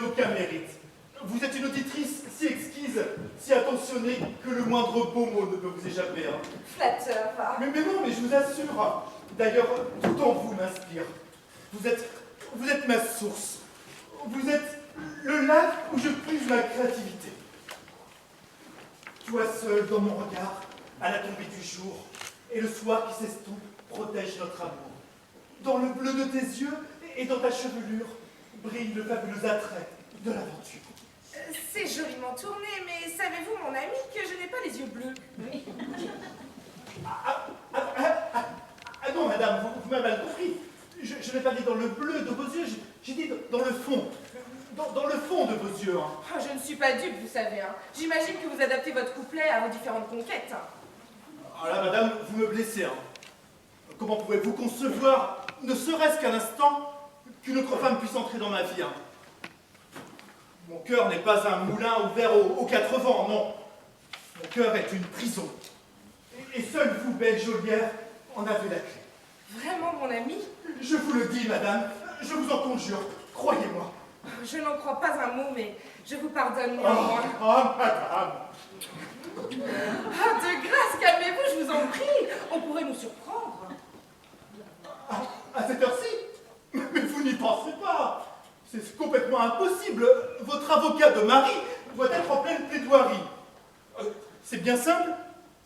aucun mérite. Vous êtes une auditrice si exquise, si attentionnée, que le moindre beau mot ne peut vous échapper. Hein. Flatteur, va. Mais non, mais je vous assure. D'ailleurs, tout en vous m'inspire. Vous êtes ma source. Vous êtes le lac où je puise ma créativité. Toi seul dans mon regard, à la tombée du jour, et le soir qui s'estompe protège notre amour. Dans le bleu de tes yeux et dans ta chevelure brille le fabuleux attrait de l'aventure. C'est joliment tourné, mais savez-vous, mon ami, que je n'ai pas les yeux bleus? Oui. Ah non, madame, vous m'avez mal compris. Je n'ai pas dit dans le bleu de vos yeux, j'ai dit dans le fond. Dans le fond de vos yeux. Hein. Oh, je ne suis pas dupe, vous savez. Hein. J'imagine que vous adaptez votre couplet à vos différentes conquêtes. Ah là, madame, vous me blessez. Hein. Comment pouvez-vous concevoir, ne serait-ce qu'un instant, qu'une autre femme puisse entrer dans ma vie hein. Mon cœur n'est pas un moulin ouvert aux quatre vents, non. Mon cœur est une prison. Et seule vous, belle geôlière, en avez la clé. Vraiment, mon ami? Je vous le dis, madame, je vous en conjure, croyez-moi. Je n'en crois pas un mot, mais je vous pardonne néanmoins. Madame. Ah, de grâce, calmez-vous, je vous en prie. On pourrait nous surprendre. À cette heure-ci? Mais vous n'y pensez pas. C'est complètement impossible. Votre avocat de mari doit être en pleine plaidoirie. C'est bien simple,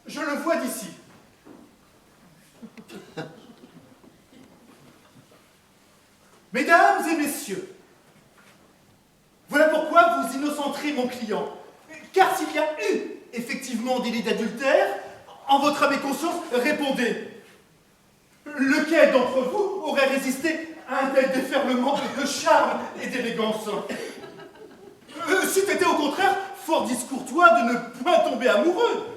je le vois d'ici. Mesdames et messieurs, voilà pourquoi vous innocenterez mon client. Car s'il y a eu effectivement délit d'adultère, en votre âme et conscience, répondez. Lequel d'entre vous aurait résisté à un tel déferlement de charme et d'élégance? C'eût été au contraire fort discourtois de ne point tomber amoureux.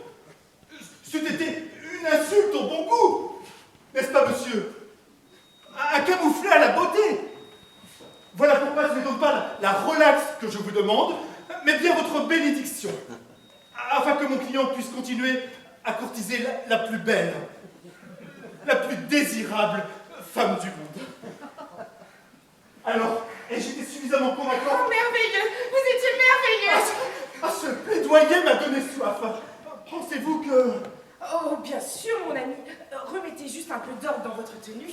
C'eût été une insulte au bon goût, n'est-ce pas, monsieur? Un camouflet à la beauté. Voilà pourquoi ce n'est donc pas la relaxe que je vous demande, mais bien votre bénédiction, afin que mon client puisse continuer à courtiser la plus belle, la plus désirable femme du monde. Alors, ai-je été suffisamment convaincant? Oh, merveilleux! Vous étiez merveilleux! Ce plaidoyer m'a donné soif. Pensez-vous que... Oh, bien sûr, mon ami. Remettez juste un peu d'ordre dans votre tenue.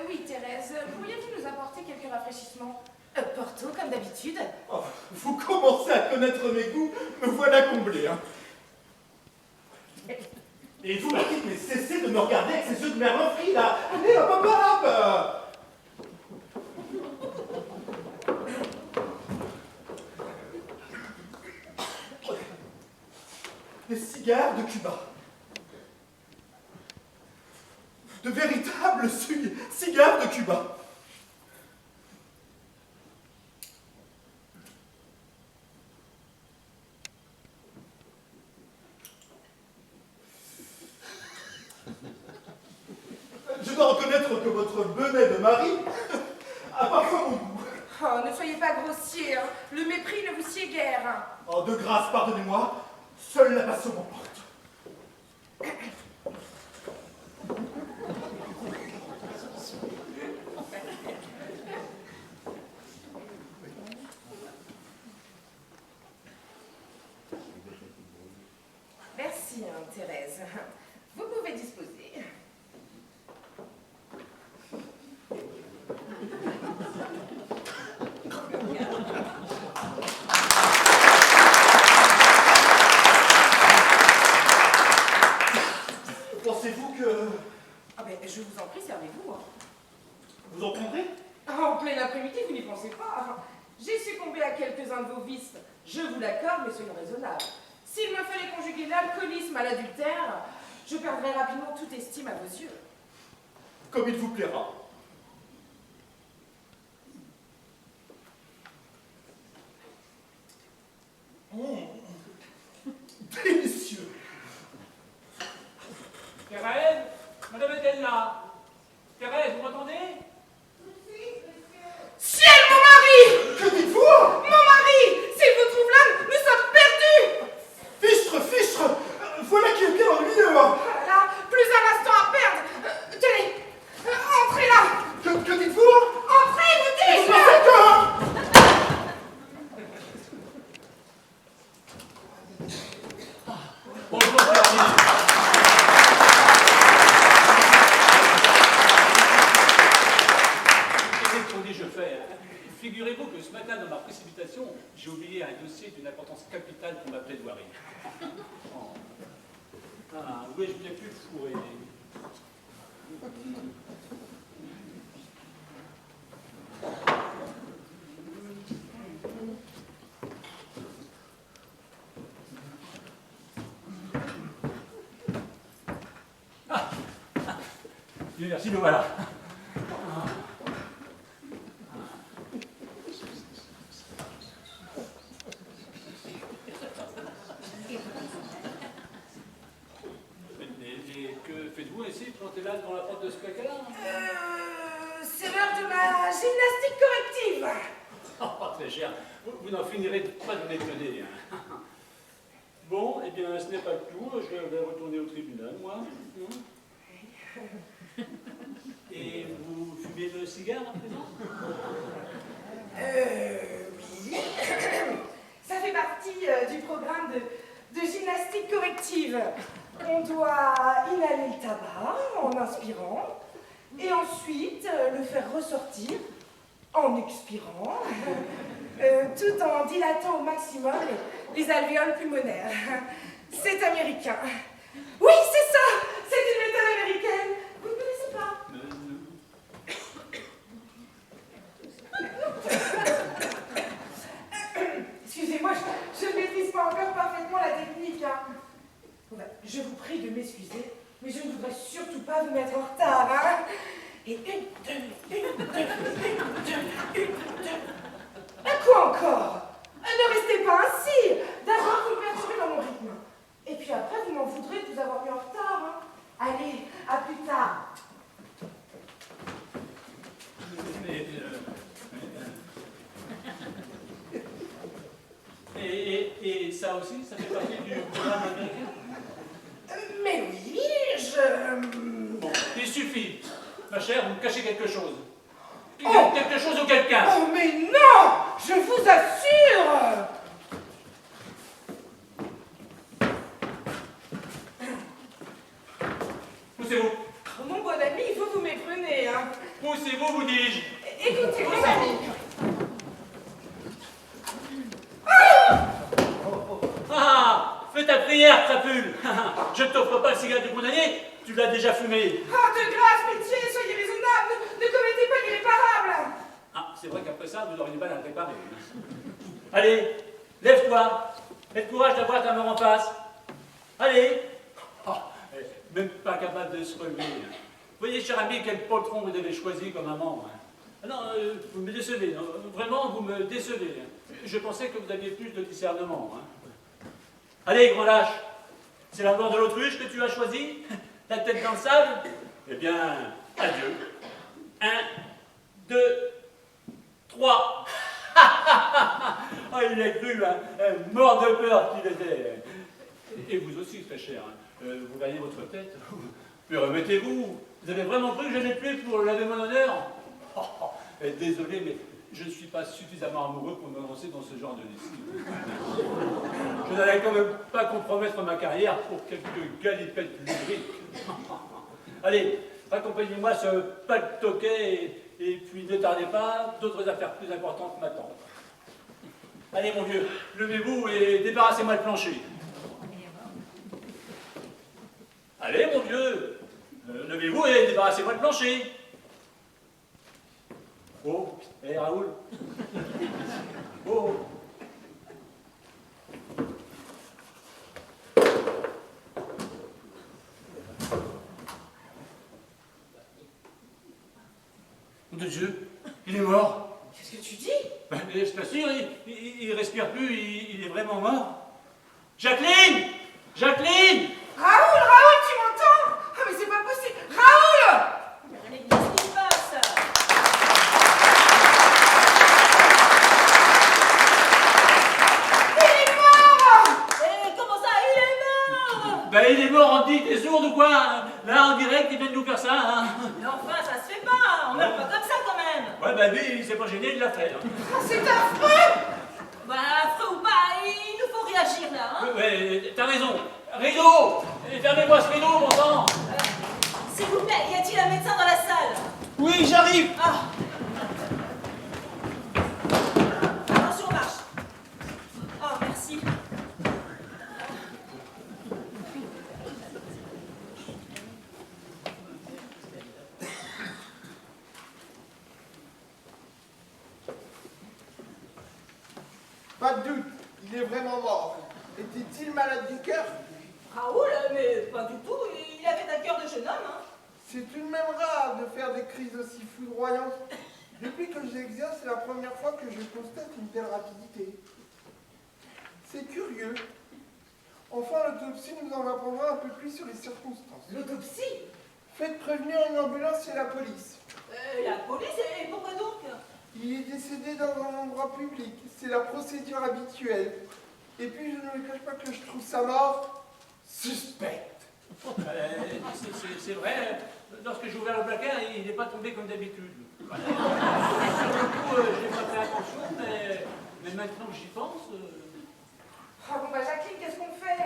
Oui, Thérèse. Pourriez-vous nous apporter quelques rafraîchissements? Porto, comme d'habitude. Oh, vous commencez à connaître mes goûts, me voilà comblé. Hein. Et vous, Mathilde, mais cessez de me regarder avec ces yeux de merlan frit, là. Allez, hop, hop, hop. Des cigares de Cuba. De véritables cigares de Cuba. Je dois reconnaître que votre benet de mari a parfois mon goût. Oh, ne soyez pas grossier, hein. Le mépris ne vous sied guère. Oh, de grâce, pardonnez-moi, seule la passion m'emporte. Merci, hein, Thérèse. Vous pouvez disposer. Pensez-vous que... Ah ben, je vous en prie, servez-vous. Hein. Vous en prendrez? En plein après-midi, vous n'y pensez pas. J'ai succombé à quelques-uns de vos vices. Je vous l'accorde, mais soyons raisonnables. S'il me fallait conjuguer l'alcoolisme à l'adultère, je perdrais rapidement toute estime à vos yeux. Comme il vous plaira. Délicieux. Thérèse, madame est-elle là? Thérèse, vous m'entendez? Oui, monsieur. Que dites-vous? Mon mari! S'il vous trouve là, nous sommes perdus! Fichtre, fichtre! Voilà qui est bien ennuyeux! Là, plus un instant à perdre! Tenez! Entrez là! Que dites-vous? Entrez, vous Vous dis-je! pensez que... Bonjour, Ferdinand. Qu'est-ce qu'on dit je fais? Figurez-vous que ce matin, dans ma précipitation, j'ai oublié un dossier d'une importance capitale pour ma plaidoirie. Oh. Ah, où ai-je bien pu le fourrer? Merci, nous voilà. Et que faites-vous ici, plantez là devant la porte de ce placard? C'est l'heure de ma gymnastique corrective. Oh, très cher, vous n'en finirez pas de m'étonner. Bon, eh bien, ce n'est pas tout, je vais retourner au tribunal, moi. Et vous fumez le cigare à présent? Oui. Ça fait partie du programme de gymnastique corrective. On doit inhaler le tabac en inspirant et ensuite le faire ressortir en expirant, tout en dilatant au maximum les alvéoles pulmonaires. C'est américain. Oui, c'est ça! C'est une méthode américaine. Vous ne connaissez pas? Excusez-moi, je ne maîtrise pas encore parfaitement la technique. Hein. Bon, ben, je vous prie de m'excuser, mais je ne voudrais surtout pas vous mettre en retard. Hein. Et une, deux. À quoi encore? Ne restez pas ainsi. D'abord, vous me perturbez dans mon rythme. Et puis après, vous m'en voudrez de vous avoir mis en retard. Hein. Allez, à plus tard. Et ça aussi, ça fait partie du programme américain? Mais oui, je... Bon, il suffit. Ma chère, vous me cachez quelque chose. Oh. Quelque chose ou quelqu'un. Oh, mais non! Je vous assure! Poussez-vous. Oh, mon bon ami, il faut vous méprenez, hein. Poussez-vous, vous dis-je. Écoutez, mon ami. Ah, fais ta prière, crapule. Je ne t'offre pas le cigare du condamné, tu l'as déjà fumé. Ah, de grâce, pitié, soyez raisonnable. Ne commettez pas l'irréparable. Ah, c'est vrai qu'après ça, vous aurez du mal à le réparer. Allez, lève-toi. Aie le courage d'avoir ta mort en face. Allez. Oh, même pas capable de se relever. Voyez, cher ami, quel poltron vous avez choisi comme amant. Ah non, vous me décevez. Non, vraiment, vous me décevez. Je pensais que vous aviez plus de discernement. Allez, grand lâche. C'est la mort de l'autruche que tu as choisi? Ta tête dans le sable? Eh bien, adieu. 1, 2, 3. Ah, il a cru, hein, mort de peur qu'il était. Et vous aussi, très cher. Vous gagnez votre tête. Mais remettez-vous. Vous avez vraiment cru que je n'ai plus pour laver mon honneur? Désolé, mais je ne suis pas suffisamment amoureux pour me lancer dans ce genre de lessive. Je n'allais quand même pas compromettre ma carrière pour quelques galipettes lubriques. Allez, accompagnez-moi ce paltoquet et puis ne tardez pas, d'autres affaires plus importantes m'attendent. Allez, mon vieux, levez-vous et débarrassez-moi le plancher. Allez, mon vieux, levez-vous et débarrassez-moi le plancher. Oh, hé, Raoul. Oh. De Dieu, il est mort. Qu'est-ce que tu dis? Je t'assure, il respire plus, il est vraiment mort. Jacqueline! Jacqueline! Raoul, tu m'entends? Ah, mais c'est pas possible. Raoul! Mais qu'est-ce qui se passe? collègues qui viennent nous faire ça, hein. Mais enfin, ça se fait pas, on meurt pas comme ça quand même. Ouais, bah lui, il s'est pas gêné, il l'a fait. Hein. Ah, c'est affreux! Bah, affreux ou pas, il nous faut réagir là, hein. Ouais, t'as raison. Rideau! Fermez-moi ce rideau, mon sang! S'il vous plaît, y a-t-il un médecin dans la salle? Oui, j'arrive. Ah. Attention, on marche. Oh, merci. Pas de doute, il est vraiment mort. Était-il malade du cœur? Raoul, mais pas du tout, il avait un cœur de jeune homme, hein. C'est tout de même rare de faire des crises aussi foudroyantes. Depuis que j'exerce, c'est la première fois que je constate une telle rapidité. C'est curieux. Enfin, l'autopsie nous en apprendra un peu plus sur les circonstances. L'autopsie? Faites prévenir une ambulance et la police. La police, et pourquoi donc? Il est décédé dans un endroit public. C'est la procédure habituelle. Et puis, je ne me cache pas que je trouve sa mort suspecte. C'est vrai, lorsque j'ai ouvert le placard, il n'est pas tombé comme d'habitude. Voilà. Sur le coup, je n'ai pas fait attention, mais maintenant que j'y pense... Ah bon, bah Jacqueline, qu'est-ce qu'on fait?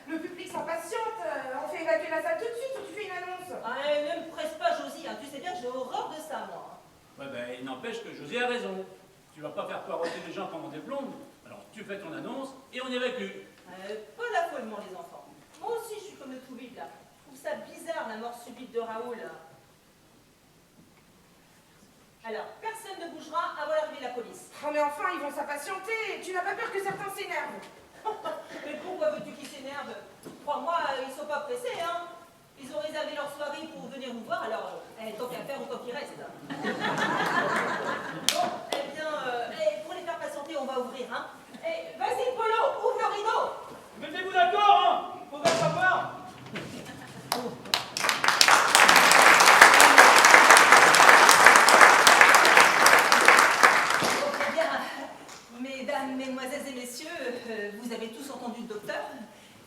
Le public s'impatiente, on fait évacuer la salle tout de suite ou tu fais une annonce? Ah, ne me presse pas, Josie, hein. Tu sais bien que j'ai horreur de ça, moi. Ouais, ben, il n'empêche que José a raison. Tu vas pas faire poireauter les gens pendant des plombes. Alors, tu fais ton annonce et on évacue. Pas d'affolement, les enfants. Moi aussi, je suis comme le tout vide, là. Je trouve ça bizarre, la mort subite de Raoul. Alors, personne ne bougera avant l'arrivée de la police. Oh mais enfin, ils vont s'impatienter. Tu n'as pas peur que certains s'énervent? Mais pourquoi veux-tu qu'ils s'énervent? Crois-moi, ils sont pas pressés, hein. Ils ont réservé leur soirée pour venir nous voir, alors tant qu'à faire, autant qu'ils restent. Bon, eh bien, pour les faire patienter, on va ouvrir, hein. Vas-y, Polo, ouvre le rideau. Mettez-vous d'accord, hein. Faut pas savoir. Très bien. Mesdames, mesdemoiselles et messieurs, vous avez tous entendu le docteur.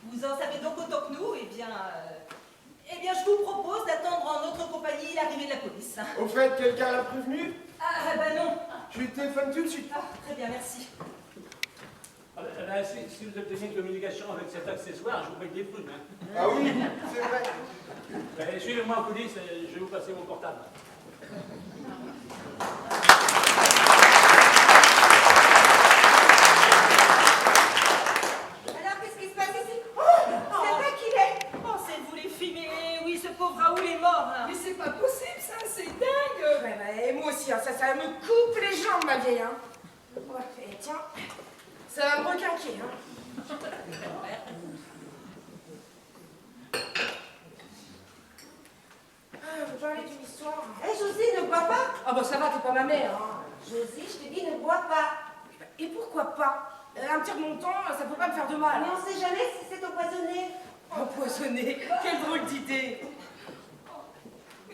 Vous en savez donc autant que nous, eh bien, je vous propose d'attendre en notre compagnie l'arrivée de la police. Au fait, quelqu'un l'a prévenu? Ah, bah non. Je lui téléphone tout de suite. Ah, très bien, merci. Ah, ben, si vous obtenez une communication avec cet accessoire, je vous paye des prunes. Hein. Ah oui, c'est vrai. Ben, suivez-moi en coulisses, je vais vous passer mon portable. Alors, qu'est-ce qui se passe ici? C'est vrai qu'il est. Oh, c'est vous les filles, mais oui, ce pauvre Raoul est mort, là. Mais c'est pas possible, ça, c'est dingue! Ouais, moi aussi, hein, ça me coupe les jambes, ma vieille, hein. Ouais, et tiens, ça va me requinquer, hein. Ah, vous parlez d'une histoire. Josie, ne bois pas. Ah bah ça va, t'es pas ma mère, hein. Josie, je te dis, ne bois pas. Et pourquoi pas? Un petit remontant, ça peut pas me faire de mal. Mais on sait jamais si c'est empoisonné. Empoisonné, quelle drôle d'idée.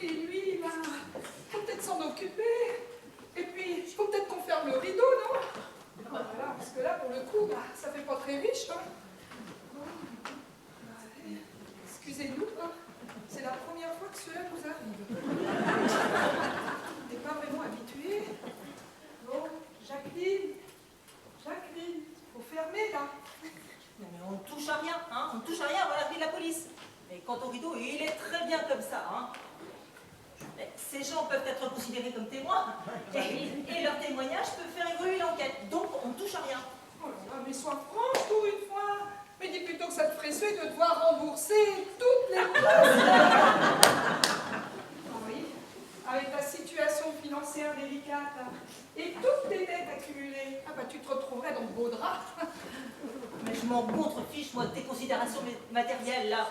Et lui, ben, faut peut-être s'en occuper. Et puis, il faut peut-être qu'on ferme le rideau, non? Voilà, parce que là, pour le coup, bah, ça fait pas très riche, hein. Excusez-nous, hein. C'est la première fois que cela nous arrive. T'es pas vraiment habitué. Bon, Jacqueline, faut fermer, là. Non, mais on ne touche à rien, hein. On ne touche à rien avant l'arrivée de la police. Et quant au rideau, il est très bien comme ça, hein. Mais ces gens peuvent être considérés comme témoins. Et leur témoignage peut faire évoluer l'enquête. Donc, on ne touche à rien. Oh là là, mais sois franche pour une fois. Mais dis plutôt que ça te ferait suer de devoir rembourser toutes les places. Oui, avec ta situation financière délicate et toutes tes dettes accumulées, ah bah tu te retrouverais dans le beau drap. Mais je m'en contrefiche, moi, de tes considérations matérielles, là.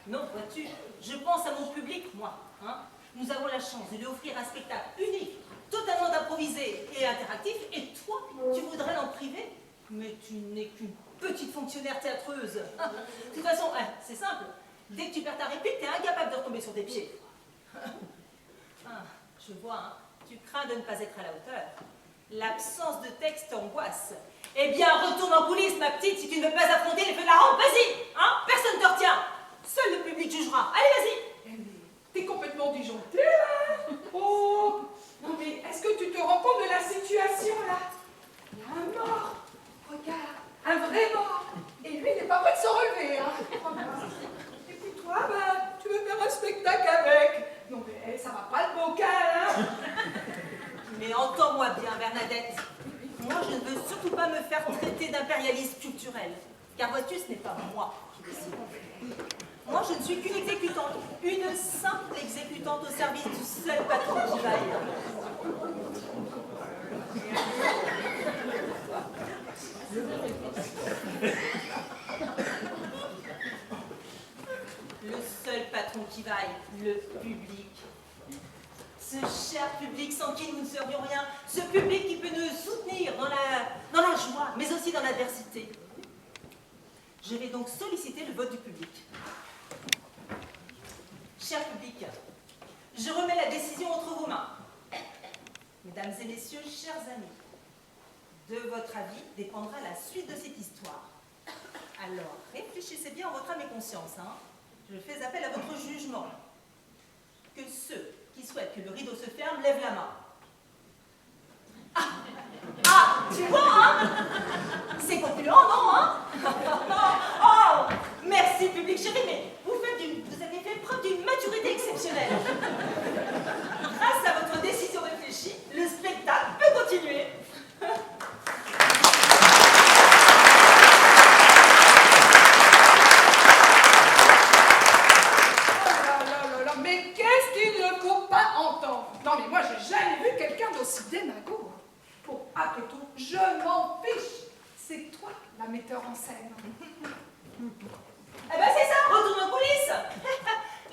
Non, vois-tu, je pense à mon public, moi. Hein. Nous avons la chance de lui offrir un spectacle unique, totalement improvisé et interactif, et toi, tu voudrais l'en priver? Mais tu n'es qu'une petite fonctionnaire théâtreuse. De toute façon, c'est simple. Dès que tu perds ta réplique, t'es incapable de retomber sur tes pieds. Ah, je vois, hein. Tu crains de ne pas être à la hauteur. L'absence de texte t'angoisse. Eh bien, retourne en coulisses, ma petite, si tu ne veux pas affronter les feux de la rampe. Vas-y, hein. Personne ne te retient. Seul le public jugera. Allez, vas-y. Écoute-moi bien, Bernadette. Moi, je ne veux surtout pas me faire traiter d'impérialiste culturel. Car vois-tu, ce n'est pas moi qui décide. Moi, je ne suis qu'une exécutante. Une simple exécutante au service du seul patron qui vaille. Le seul patron qui vaille, le public. Ce cher public sans qui nous ne serions rien. Ce public qui peut nous soutenir dans la joie, mais aussi dans l'adversité. Je vais donc solliciter le vote du public. Cher public, je remets la décision entre vos mains. Mesdames et messieurs, chers amis, de votre avis dépendra la suite de cette histoire. Alors, réfléchissez bien en votre âme et conscience. Je fais appel à votre jugement. Que ceux qui souhaitent que le rideau se ferme lèvent la main. Ah, tu vois, c'est concluant, non, Oh, merci, public chéri, mais vous avez fait preuve d'une maturité exceptionnelle. Grâce à votre décision réfléchie, le spectacle peut continuer. Mais qu'est-ce qu'il ne faut pas entendre? Non, mais moi, j'ai jamais vu quelqu'un d'aussi démago. Bon, après tout, je m'en fiche. C'est toi, la metteur en scène. Eh ben c'est ça, retourne aux coulisses.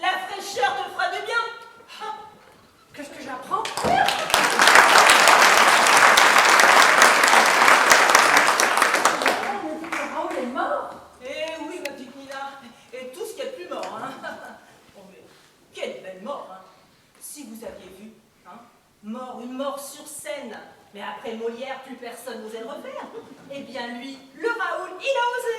La fraîcheur te fera du bien. Qu'est-ce que j'apprends? Raoul est mort. Eh oui, ma petite Nina, et tout ce qu'il y a de plus mort, Oh, mais quelle belle mort, Si vous aviez vu, mort, une mort sur scène. Mais après Molière, plus personne n'osait le refaire. Eh bien lui, le Raoul, il a osé.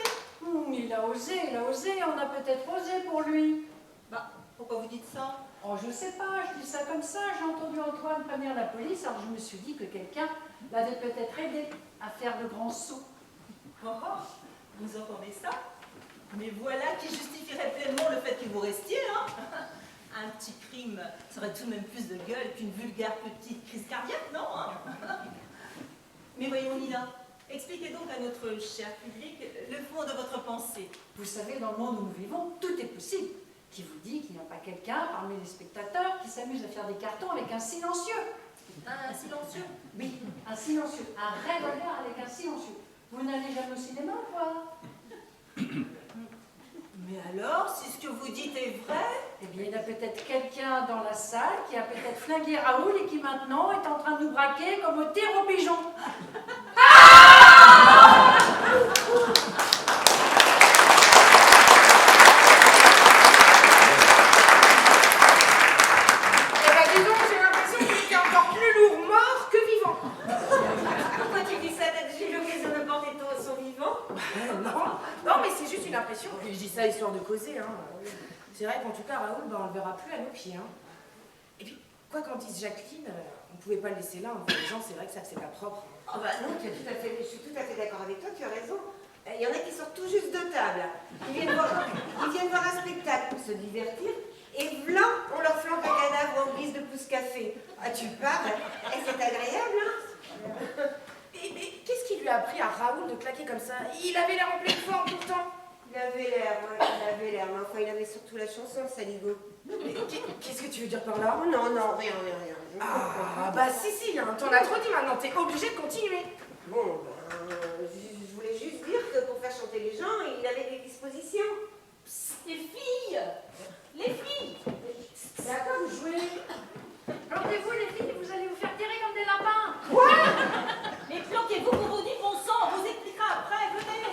Il a osé, on a peut-être osé pour lui. Bah, pourquoi vous dites ça? Oh, je sais pas, je dis ça comme ça, j'ai entendu Antoine prévenir la police, alors je me suis dit que quelqu'un l'avait peut-être aidé à faire le grand saut. Oh, vous entendez ça? Mais voilà qui justifierait pleinement le fait que vous restiez, Un petit crime serait tout de même plus de gueule qu'une vulgaire petite crise cardiaque, non Mais voyons, Nina, expliquez donc à notre cher public le fond de votre pensée. Vous savez, dans le monde où nous vivons, tout est possible. Qui vous dit qu'il n'y a pas quelqu'un parmi les spectateurs qui s'amuse à faire des cartons avec un silencieux? Un silencieux? Oui, un silencieux, un revolver avec un silencieux. Vous n'allez jamais au cinéma, quoi? Mais alors, si ce que vous dites est vrai? Eh bien, il y a peut-être quelqu'un dans la salle qui a peut-être flingué Raoul et qui maintenant est en train de nous braquer comme au tir aux pigeons. Eh ben dis donc, j'ai l'impression qu'il était encore plus lourd mort que vivant. Pourquoi tu dis ça? T'as déjà eu l'occasion de porter son vivant? Non, mais c'est juste une impression. Je dis ça histoire de causer. C'est vrai qu'en tout cas, Raoul, on le verra plus à nos pieds. Et puis, quoi qu'en dise Jacqueline, on pouvait pas le laisser là. Les gens, c'est vrai que ça, c'est pas propre. Oh bah non, je suis tout à fait d'accord avec toi, tu as raison. Il y en a qui sortent tout juste de table. Ils viennent voir un spectacle pour se divertir. Et v'là, on leur flanque un cadavre en guise de pouce-café. Ah, tu parles? Et c'est agréable, Mais qu'est-ce qui lui a appris à Raoul de claquer comme ça? Il avait l'air en pleine forme pourtant. Il avait l'air, mais enfin, il avait surtout la chanson, le saligo. Qu'est-ce que tu veux dire par là? Oh, non, rien. Ah, bah si, t'en as trop dit maintenant, t'es obligé de continuer. Bon, je voulais juste dire que pour faire chanter les gens, il avait des dispositions. Les filles! Les filles! D'accord, vous jouez. Plantez-vous, les filles, vous allez vous faire tirer comme des lapins. Mais planquez-vous pour vous dire bon sang, on vous expliquera après, venez!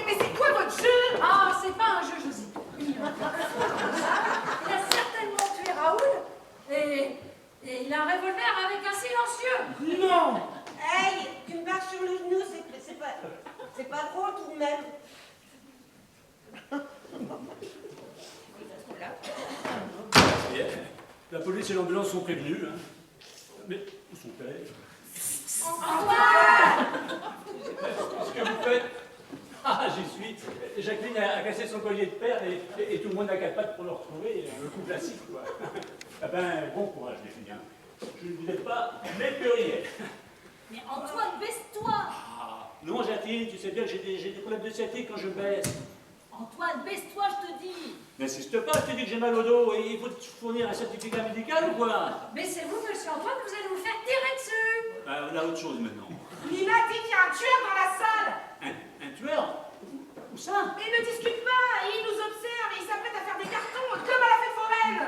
Mais c'est quoi votre jeu? Ah, c'est pas un jeu, Josie. Il a certainement tué Raoul et il a un revolver avec un silencieux. Non. Hey, tu me marches sur le genou, c'est pas drôle tout de même. La police et l'ambulance sont prévenus. Mais où sont-elles? Qu'est-ce que vous faites? Ah, j'y suis. Jacqueline a cassé son collier de perles et tout le monde a quatre pattes pour le retrouver. Le coup classique, quoi. Ah ben, bon courage, les filles. Je ne vous aide pas, mais plus rien. Mais Antoine, baisse-toi. Ah, non, Jacqueline, tu sais bien que j'ai des problèmes de sciatique quand je baisse. Antoine, baisse-toi, je te dis. N'insiste pas, je te dis que j'ai mal au dos et il faut te fournir un certificat médical ou quoi? Mais c'est vous, monsieur Antoine, vous allez vous faire tirer dessus. Ben, on a autre chose maintenant. Nina dit qu'il y a un tueur dans la salle. Un tueur? Où ça? Et il ne discute pas, il nous observe, et il s'apprête à faire des cartons comme à la fête foraine.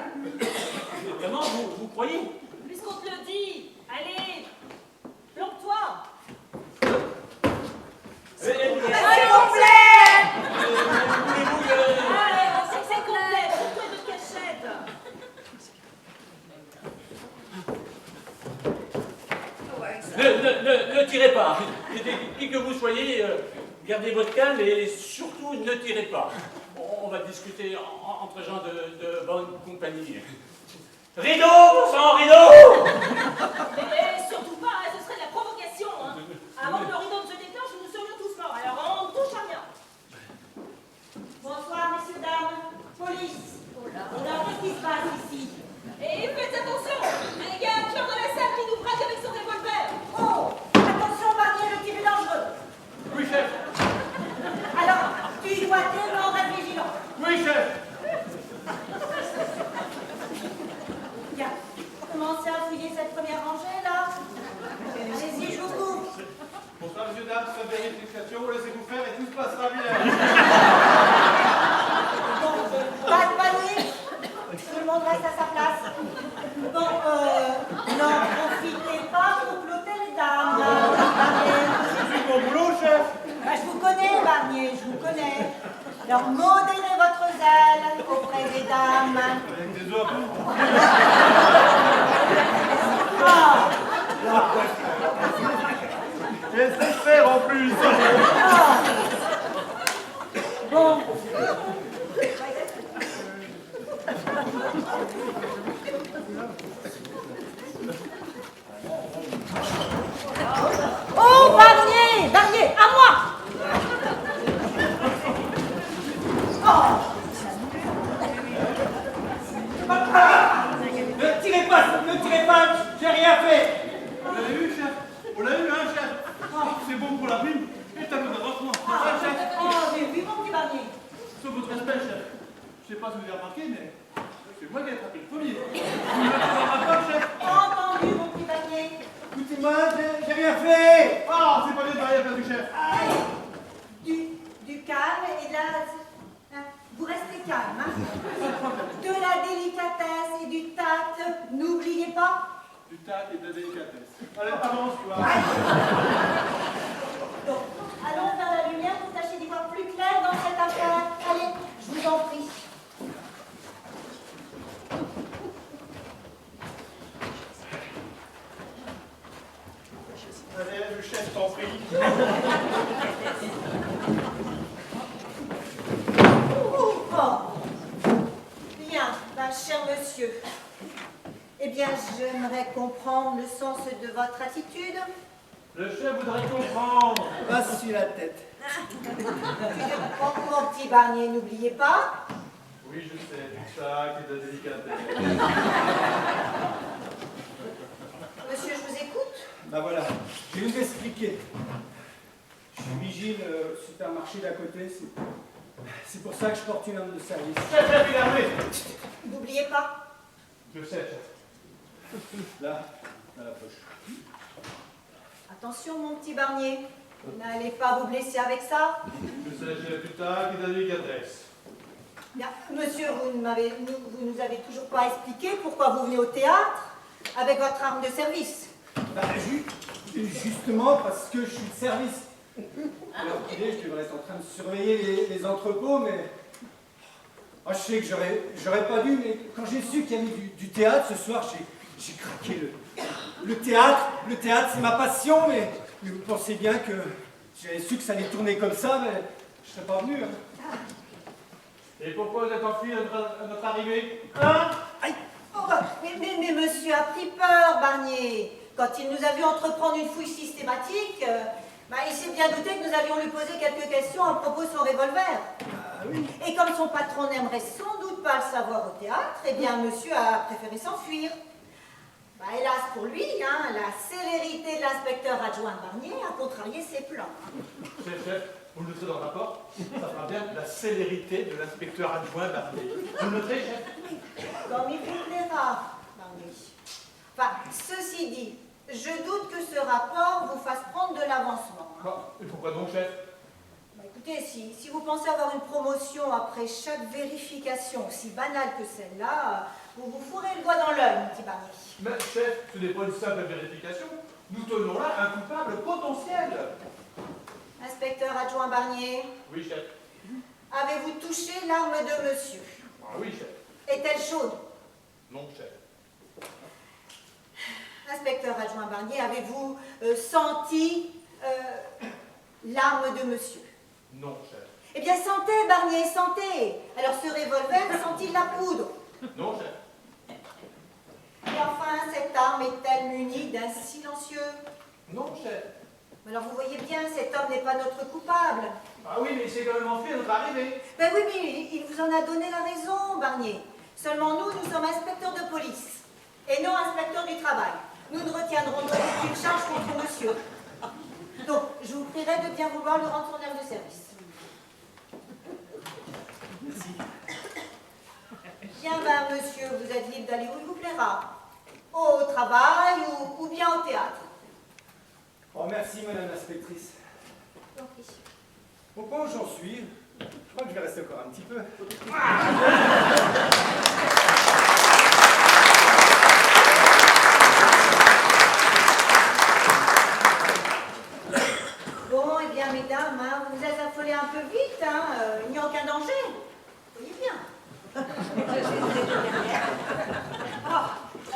Vraiment, vous croyez? Puisqu'on te le dit. Allez, planque-toi. C'est complet. Allez, on sait que c'est complet. Pourquoi de cachette? Ne tirez pas. Qui que vous soyez, gardez votre calme et surtout ne tirez pas. On va discuter entre gens de bonne compagnie. Rideau, bon sang, rideau! Mais surtout pas, ce serait de la provocation. Hein. Avant que le rideau ne se déclenche, nous serions tous morts. Alors on ne touche à rien. Bonsoir, messieurs, dames. Police. Alors, qu'est-ce qui se passe ici? Et faites attention, il y a un tueur dans la salle qui nous braque avec son revolver. Oh, attention, Barnier, le type est dangereux. Oui, chef. Alors, tu dois tellement être vigilant. Oui, chef. Bien, commencez à fouiller cette première rangée, là. Allez-y, je vous coupe. Bonsoir, messieurs, dames, sans vérification, laissez-vous faire et tout se passera bien. Bon, pas de panique. Tout le monde reste à sa place. Bon, n'en profitez pas pour ploter les dames, Barnier. C'est mon boulot, chef. Bah, je vous connais, Barnier, je vous connais. Alors, modérez votre zèle auprès des dames. Avec des hommes. Ah, Laissez faire en plus. ah. Bon. Oh, Barnier! Barnier, à moi! Oh! Ne tirez pas, j'ai rien fait. Vous l'avez eu, chef? On l'a eu, hein, chef? C'est bon pour la prime. Et t'as besoin d'avancement. Chef. Oh, j'ai vu mon petit Barnier. Sur votre respect, chef. Je sais pas si vous avez remarqué, mais c'est moi qui ai attrapé le premier. Vous ne le pas, chef? Entendu, mon petit Barnier. Écoutez-moi, j'ai rien fait. Ah, c'est pas bien de rien faire du chef. Allez, du calme et de la... Hein, vous restez calme, hein? De la délicatesse et du tact, n'oubliez pas. Du tact et de la délicatesse. Allez, avance, tu vois. Donc, allons vers la lumière pour tâcher d'y voir plus clair dans cette affaire. Allez, je vous en prie. Allez, le chef t'en prie. Bon. Bien, ben, cher monsieur. Eh bien, j'aimerais comprendre le sens de votre attitude. Le chef voudrait comprendre. Pas sur la tête. Mon petit Barnier, n'oubliez pas. Oui, je sais, du tact et de la délicatesse. Monsieur, je vous écoute. Ben voilà, je vais vous expliquer. Je suis vigile au supermarché d'à côté. C'est pour ça que je porte une arme de service. Chef, il est armé. N'oubliez pas. Je sais, chef. Là, dans la poche. Attention, mon petit Barnier. N'allez pas vous blesser avec ça. Je sais, chef, du tact et de la délicatesse. Bien, monsieur, vous nous avez toujours pas expliqué pourquoi vous venez au théâtre avec votre arme de service. Ben, justement parce que je suis de service. Alors qu'il est, je devrais être en train de surveiller les entrepôts, mais... Oh, je sais que j'aurais pas dû, mais quand j'ai su qu'il y avait du théâtre ce soir, j'ai craqué. Le théâtre, c'est ma passion, mais vous pensez bien que j'avais su que ça allait tourner comme ça, mais je serais pas venu. Hein. Et pourquoi vous êtes enfui à notre arrivée? Hein? Aïe. Oh, mais monsieur a pris peur, Barnier. Quand il nous a vu entreprendre une fouille systématique, il s'est bien douté que nous allions lui poser quelques questions à propos de son revolver. Ah oui. Et comme son patron n'aimerait sans doute pas le savoir au théâtre, eh bien, monsieur a préféré s'enfuir. Bah, hélas pour lui, hein, la célérité de l'inspecteur adjoint Barnier a contrarié ses plans. Chef, vous le noterez dans le rapport, ça fera bien la célérité de l'inspecteur adjoint Barnier. Vous le noterez, chef? Comme il vous plaira, Barnier. Enfin, ceci dit, je doute que ce rapport vous fasse prendre de l'avancement. Hein. Et pourquoi donc, chef? Bah, écoutez, si vous pensez avoir une promotion après chaque vérification aussi banale que celle-là, vous vous fourrez le doigt dans l'œil, mon petit Barnier. Mais chef, ce n'est pas une simple vérification. Nous tenons là un coupable potentiel. Inspecteur adjoint Barnier, Oui, chef. avez-vous touché l'arme de monsieur? Ah oui, chef. Est-elle chaude? Non, chef. Inspecteur adjoint Barnier, avez-vous senti l'arme de monsieur? Non, chef. Eh bien, sentez, Barnier, sentez. Alors, ce revolver sent-il la poudre? Non, chef. Et enfin, cette arme est-elle munie d'un silencieux? Non, chef. Alors, vous voyez bien, cet homme n'est pas notre coupable. Ah oui, mais il s'est quand même enfui à notre arrivée. Ben oui, mais il vous en a donné la raison, Barnier. Seulement nous sommes inspecteurs de police, et non inspecteurs du travail. Nous ne retiendrons donc aucune charge contre monsieur. Donc, je vous prierai de bien vouloir le rendre son air de service. Merci. Bien, ben, monsieur, vous êtes libre d'aller où il vous plaira. Au travail ou bien au théâtre. Oh, merci, madame l'inspectrice. Au point où j'en suis, je crois que je vais rester encore un petit peu. Bon, eh bien, mesdames, hein, vous vous êtes affolées un peu vite, hein, il n'y a aucun danger. Vous voyez bien. Oh,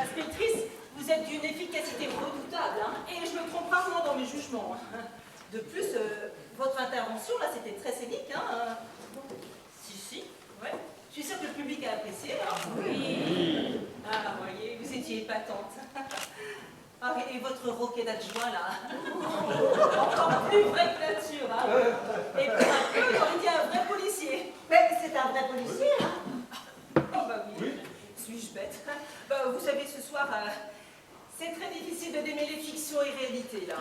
inspectrice, vous êtes d'une efficacité redoutable, hein, et je me trompe rarement dans mes jugements. De plus, votre intervention, là, c'était très scénique, hein. Si, ouais. Je suis sûre que le public a apprécié, alors. Oui. Ah, voyez, vous étiez épatante. Ah, et votre roquet d'adjoint, là. Encore plus vrai que nature, hein. Et pour un peu, j'aurais dit un vrai policier. Mais c'est un vrai policier, hein. Oh, bah oui. Suis-je bête? Bah, vous savez, ce soir, c'est très difficile de démêler fiction et réalité, là.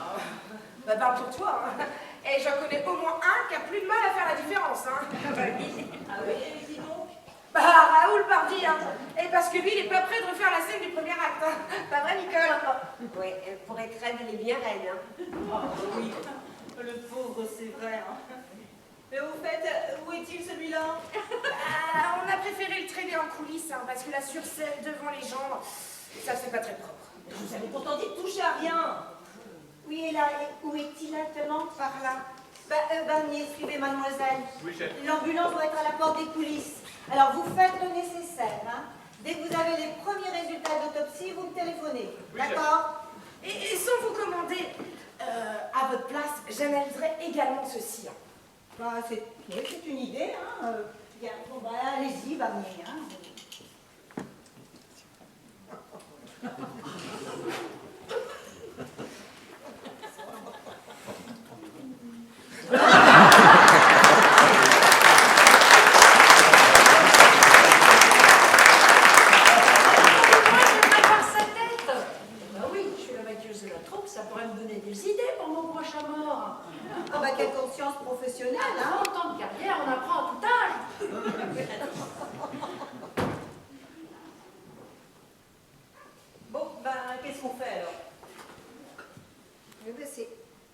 Bah, parle pour toi, hein. Et j'en connais au moins un qui a plus de mal à faire la différence, hein. Ah oui, et dis donc. Bah, Raoul Pardy, hein. Et parce que lui, il est pas prêt de refaire la scène du premier acte, hein. Pas vrai, Nicole? Oui, pour être reine, elle est bien reine, hein. Oh, oui, le pauvre, c'est vrai, hein. Mais au fait, où est-il, celui-là? On a préféré le traîner en coulisses, hein, parce que la sur scène, devant les gens, ça se fait pas très propre. Je vous avais pourtant dit de toucher à rien. Oui, et là, où est-il actuellement? Par là. Bah, Barnier, suivez mademoiselle. Oui, chef. L'ambulance doit être à la porte des coulisses. Alors, vous faites le nécessaire, hein. Dès que vous avez les premiers résultats d'autopsie, vous me téléphonez. Oui, d'accord? Et sans vous commander, à votre place, j'analyserai également ceci. Hein. Bah, c'est une idée, hein. Bien, bon, bah, allez-y, Barnier, hein. Ça pourrait me donner des idées pour mon prochain mort. Ah bah quelle conscience professionnelle, hein. 30 ans de carrière, on apprend à tout âge. Bon, ben, qu'est-ce qu'on fait, alors? Eh ben, c'est...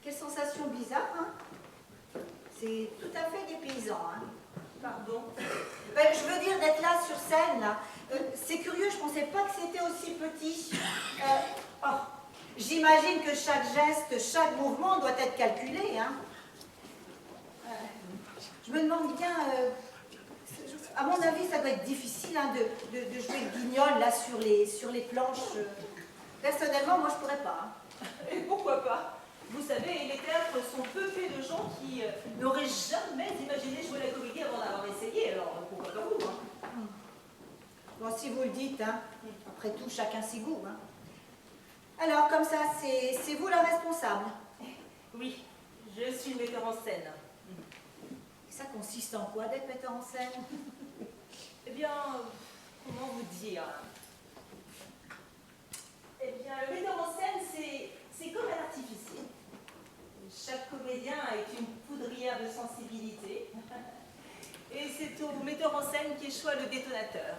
Quelle sensation bizarre, hein. C'est tout à fait dépaysant, hein. Pardon? Ben, je veux dire d'être là sur scène, là. C'est curieux, je pensais pas que c'était aussi petit. Oh. J'imagine que chaque geste, chaque mouvement doit être calculé, hein. Je me demande bien, à mon avis, ça doit être difficile, hein, de jouer le guignol là sur les planches. Personnellement, moi, je pourrais pas. Hein. Et pourquoi pas? Vous savez, les théâtres sont peuplés de gens qui n'auraient jamais imaginé jouer la comédie avant d'avoir essayé, alors pourquoi pas vous, hein? Bon, si vous le dites, hein. Après tout, chacun ses goûts, hein. Alors, comme ça, c'est vous la responsable? Oui, je suis le metteur en scène. Et ça consiste en quoi d'être metteur en scène? Eh bien, comment vous dire? Eh bien, au metteur en scène qui échoua le détonateur.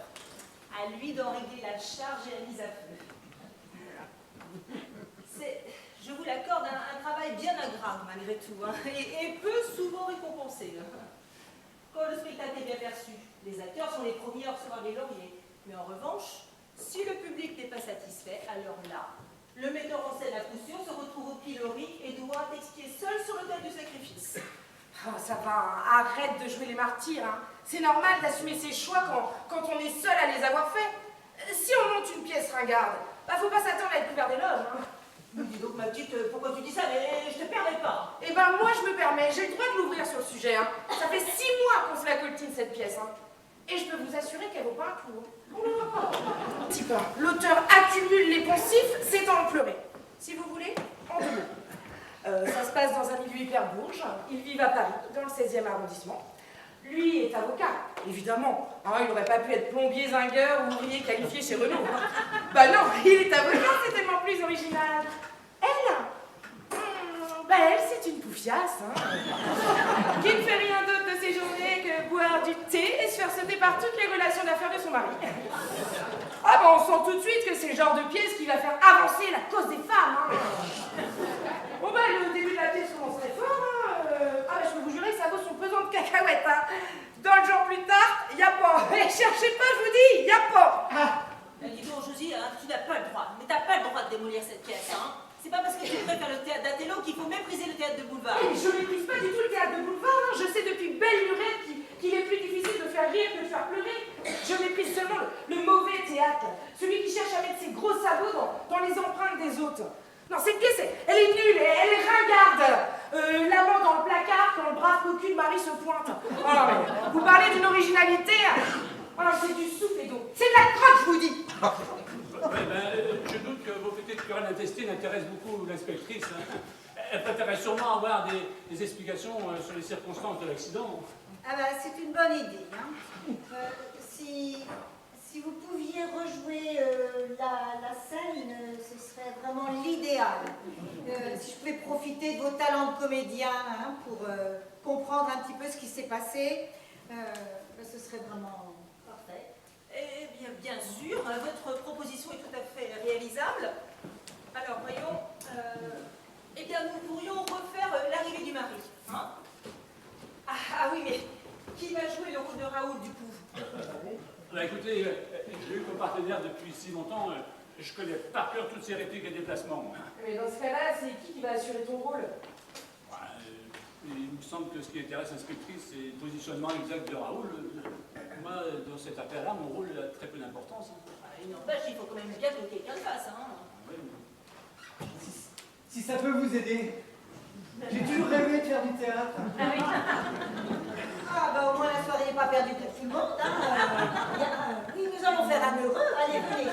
À lui d'en régler la charge et la mise à feu. C'est, je vous l'accorde, un travail bien ingrat malgré tout, hein, et peu souvent récompensé. Quand le spectacle est bien perçu, les acteurs sont les premiers à recevoir les lauriers. Mais en revanche, si le public n'est pas satisfait, alors là, le metteur en scène à coup sûr se retrouve au pilori et doit expier seul sur l'autel du sacrifice. Oh, ça va, hein. Arrête de jouer les martyrs. Hein. C'est normal d'assumer ses choix quand on est seul à les avoir faits. Si on monte une pièce ringarde, bah faut pas s'attendre à être couvert d'éloges. Hein. Dis donc ma petite, pourquoi tu dis ça? Mais je te permets pas. Eh ben moi je me permets, j'ai le droit de l'ouvrir sur le sujet. Hein. Ça fait 6 mois qu'on se la coltine cette pièce. Hein. Et je peux vous assurer qu'elle vaut pas un clou. Petit peu. L'auteur accumule les poncifs, c'est en pleurer. Si vous voulez, en 2 mots. Ça se passe dans un milieu hyper bourge. Ils vivent à Paris, dans le 16e arrondissement. Lui est avocat, évidemment. Hein, il n'aurait pas pu être plombier zingueur ou ouvrier qualifié chez Renault. Hein. Bah non, il est avocat, c'est tellement plus original. Elle, elle, c'est une poufiasse, hein, qui ne fait rien d'autre de ses journées que boire du thé et se faire sauter par toutes les relations d'affaires de son mari. Ah ben on sent tout de suite que c'est le genre de pièce qui va faire avancer la cause des femmes. Hein. Bon bah le début de la pièce commence très fort. Hein. Ah ben je peux vous jurer que ça vaut son pesant de cacahuètes. Hein. Dans le genre plus tard, il n'y a pas. Cherchez pas, je vous dis, il n'y a pas. Dis donc Josie, hein, tu n'as pas le droit. Mais t'as pas le droit de démolir cette pièce, hein. C'est pas parce que tu préfères le théâtre d'Athélo qu'il faut mépriser le théâtre de boulevard. Mais je méprise pas du tout le théâtre de boulevard. Hein. Je sais depuis belle lurette qu'il est plus difficile de faire rire que de faire pleurer. Je méprise seulement le mauvais théâtre. Celui qui cherche à mettre ses gros sabots dans les empreintes des autres. Non, cette pièce, elle est nulle, elle est ringarde. L'amant dans le placard quand le brave cocu de Marie se pointe. Oh, mais vous parlez d'une originalité. Oh, c'est du souffle et d'eau. C'est de la crotte, je vous dis. Je doute que vos petites querelles intestines intéressent beaucoup l'inspectrice. Hein. Elle préférait sûrement avoir des explications sur les circonstances de l'accident. Ah bah, c'est une bonne idée. Hein. Si vous pouviez rejouer la scène, ce serait vraiment l'idéal. Si je pouvais profiter de vos talents de comédien, hein, pour comprendre un petit peu ce qui s'est passé, ce serait vraiment parfait. Eh bien, bien sûr, votre proposition est tout à fait réalisable. Alors, voyons, eh bien, nous pourrions refaire l'arrivée du mari. Hein? Ah oui, mais qui va jouer le rôle de Raoul, du coup? Bah, écoutez, j'ai eu comme partenaire depuis si longtemps, je connais par cœur toutes ses répliques et déplacements. Mais dans ce cas-là, c'est qui va assurer ton rôle? Il me semble que ce qui intéresse l'inspectrice, c'est le positionnement exact de Raoul. Moi, dans cette affaire-là, mon rôle a très peu d'importance. Hein. Il n'empêche, il faut quand même bien que quelqu'un le fasse. Hein. Oui, Si ça peut vous aider, j'ai toujours rêvé de faire du théâtre. Ah oui. Ah bah au moins la soirée n'est pas perdue pour tout le monde. Hein. Oui, nous allons faire un heureux. Allez, venez.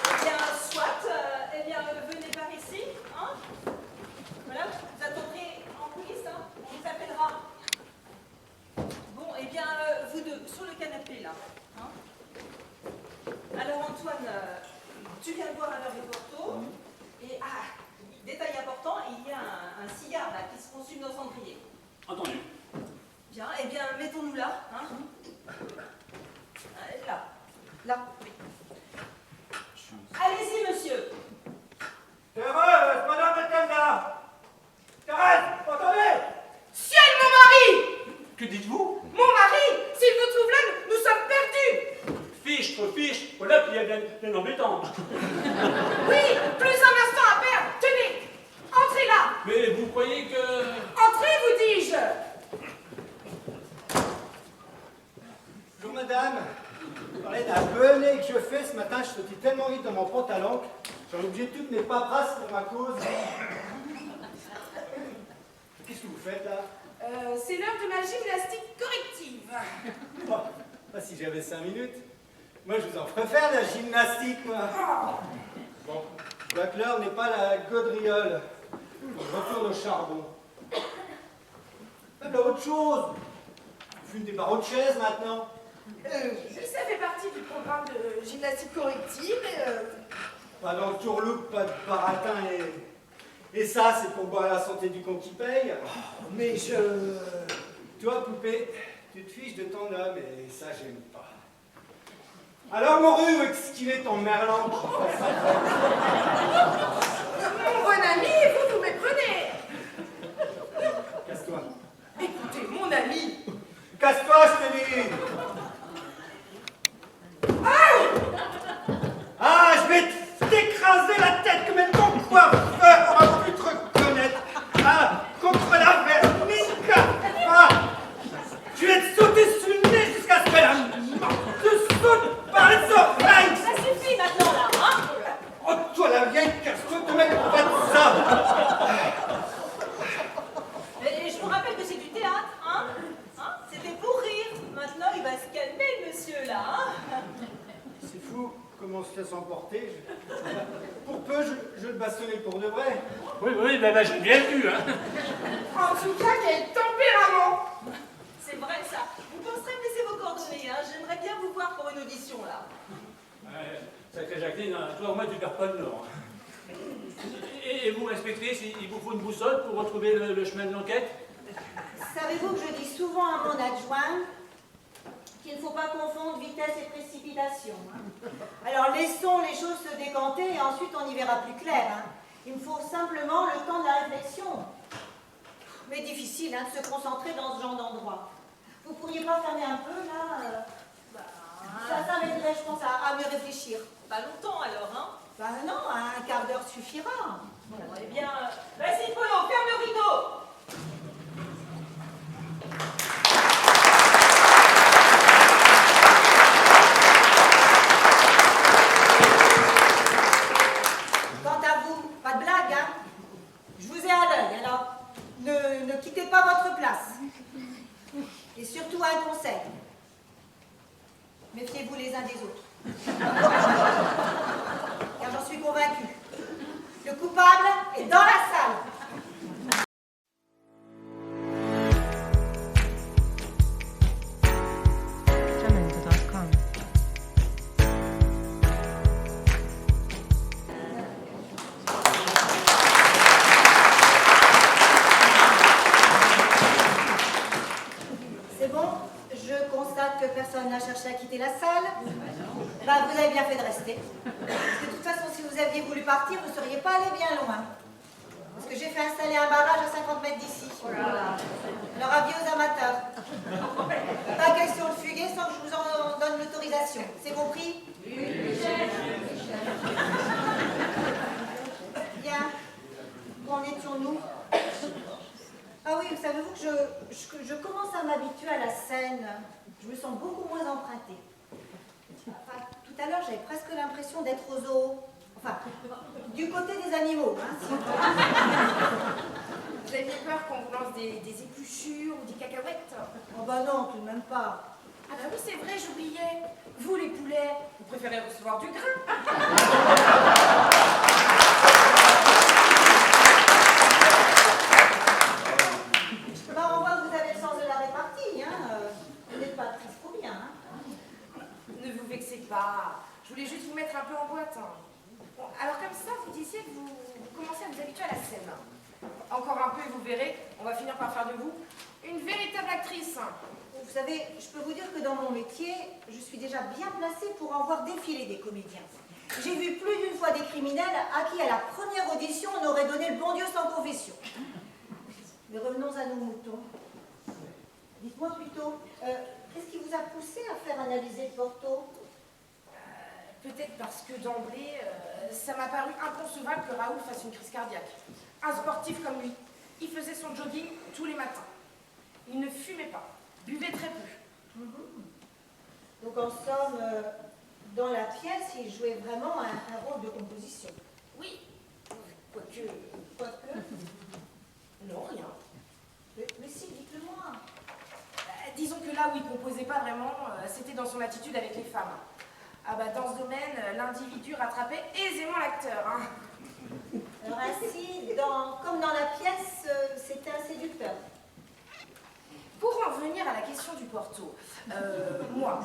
Eh bien, soit, eh bien, venez par ici. Hein. Voilà, vous attendrez en coulisses, hein. On vous appellera. Bon, eh bien, vous deux, sur le canapé, là. Hein. Alors, Antoine, tu viens de boire un verre de Porto. Et, détail important, il y a un cigare, là, qui se consume dans le cendrier. entendu. Bien, eh bien, mettons-nous là. Hein. Là, oui. Allez-y, monsieur. Thérèse, madame Mathilda! Thérèse, entendez? Ciel, mon mari! Que dites-vous? Mon mari! S'il vous trouve là, nous sommes perdus! Fichtre, voilà qu'il y a bien embêtant. Oui, plus un instant à perdre! Tenez! Entrez là! Mais vous croyez que... Entrez, vous dis-je! Bonjour madame. Vous parlez d'un bonnet que je fais ce matin, je sautais tellement vite dans mon pantalon que j'ai obligé toutes mes paperasses pour ma cause. Qu'est-ce que vous faites là? C'est l'heure de ma gymnastique corrective. Si j'avais 5 minutes. Moi je vous en ferais faire la gymnastique, moi. Bon, je vois que l'heure n'est pas la gaudriole. Je retourne au charbon. Faites autre chose. On fume des barreaux de chaise maintenant. Ça fait partie du programme de gymnastique corrective. Pas dans le tourloupe, pas de baratin Et ça, c'est pour boire la santé du con qui paye. Mais je... Toi, poupée, tu te fiches de ton homme et ça, j'aime pas. Alors, Morue, où est-ce qu'il est ton merlan? Mon bon ami, vous vous méprenez. Casse-toi. Écoutez, mon ami. Casse-toi, je te dis. Ah, je vais t'écraser la tête comme un bon coiffeur, on va plus te reconnaître. Ah, contre la vernique. Ah, je vais te sauter sous le nez jusqu'à ce que la mort te saute par les oreilles. Ça suffit maintenant, là, hein? Oh, toi, la vieille, casse-toi, te mets pas de ça. Et je vous rappelle que c'est du théâtre, hein? C'était pour rire. Maintenant, il va se calmer, le monsieur, là, hein? C'est fou comment on se laisse emporter. Pour peu, je le bastonnais pour de vrai. Oui, ben, j'ai bien vu, hein. En tout cas, quel tempérament. C'est vrai, ça. Vous penserez me laisser vos coordonnées, hein? J'aimerais bien vous voir pour une audition, là. Sacrée Jacqueline, hein, toi au moins tu perds pas le nord. Et vous, inspectrice, il vous faut une boussole pour retrouver le chemin de l'enquête? Savez-vous que je dis souvent à mon adjoint qu'il ne faut pas confondre vitesse et précipitation. Hein. Alors laissons les choses se décanter et ensuite on y verra plus clair. Hein. Il me faut simplement le temps de la réflexion. Mais difficile hein, de se concentrer dans ce genre d'endroit. Vous pourriez pas fermer un peu là Ça m'aiderait, je pense, à mieux réfléchir. Pas longtemps alors, hein? Ben non, un quart d'heure suffira. Bon, eh bien, vas-y, Polo, ferme le rideau! Quant à vous, pas de blague, hein? Je vous ai à l'œil, alors ne quittez pas votre place. Et surtout un conseil. Méfiez-vous les uns des autres. Car j'en suis convaincue. Le coupable est dans la salle. C'est bon, je constate que personne n'a cherché à quitter la salle. Ben, vous avez bien fait de rester. Parce que de toute façon, si vous aviez voulu partir, vous ne seriez pas allé bien loin. Parce que j'ai fait installer un barrage à 50 mètres d'ici. Alors avis aux amateurs. Pas question de fuguer sans que je vous en donne l'autorisation. C'est compris? Oui. Bien. Où en étions-nous? Ah oui, savez-vous que je commence à m'habituer à la scène. Je me sens beaucoup moins empruntée. Enfin, tout à l'heure, j'avais presque l'impression d'être au zoo. Enfin, du côté des animaux. Hein, si Vous aviez peur qu'on vous lance des épluchures ou des cacahuètes? Oh bah non, tout de même pas. Ah bah oui, c'est vrai, j'oubliais. Vous, les poulets, vous préférez recevoir du grain. Bah, on voit que vous avez le sens de la répartie. Hein. Vous n'êtes pas triste pour rien. Hein. Ne vous vexez pas. Je voulais juste vous mettre un peu en boîte. Hein. Bon, alors comme ça, vous disiez que vous commencez à vous habituer à la scène. Encore un peu et vous verrez, on va finir par faire de vous une véritable actrice. Vous savez, je peux vous dire que dans mon métier, je suis déjà bien placée pour en voir défiler des comédiens. J'ai vu plus d'une fois des criminels à qui, à la première audition, on aurait donné le bon Dieu sans confession. Mais revenons à nos moutons. Dites-moi plutôt, qu'est-ce qui vous a poussé à faire analyser le Porto? Peut-être parce que d'emblée, ça m'a paru inconcevable que Raoul fasse une crise cardiaque. Un sportif comme lui, il faisait son jogging tous les matins. Il ne fumait pas, buvait très peu. Donc en somme, dans la pièce, il jouait vraiment un rôle de composition. Oui, quoique... Non, rien. Mais si, dites-le-moi. Disons que là où il composait pas vraiment, c'était dans son attitude avec les femmes. Ah bah dans ce domaine, l'individu rattrapait aisément l'acteur. Hein. Alors ainsi, comme dans la pièce, c'était un séducteur. Pour en venir à la question du Porto, moi,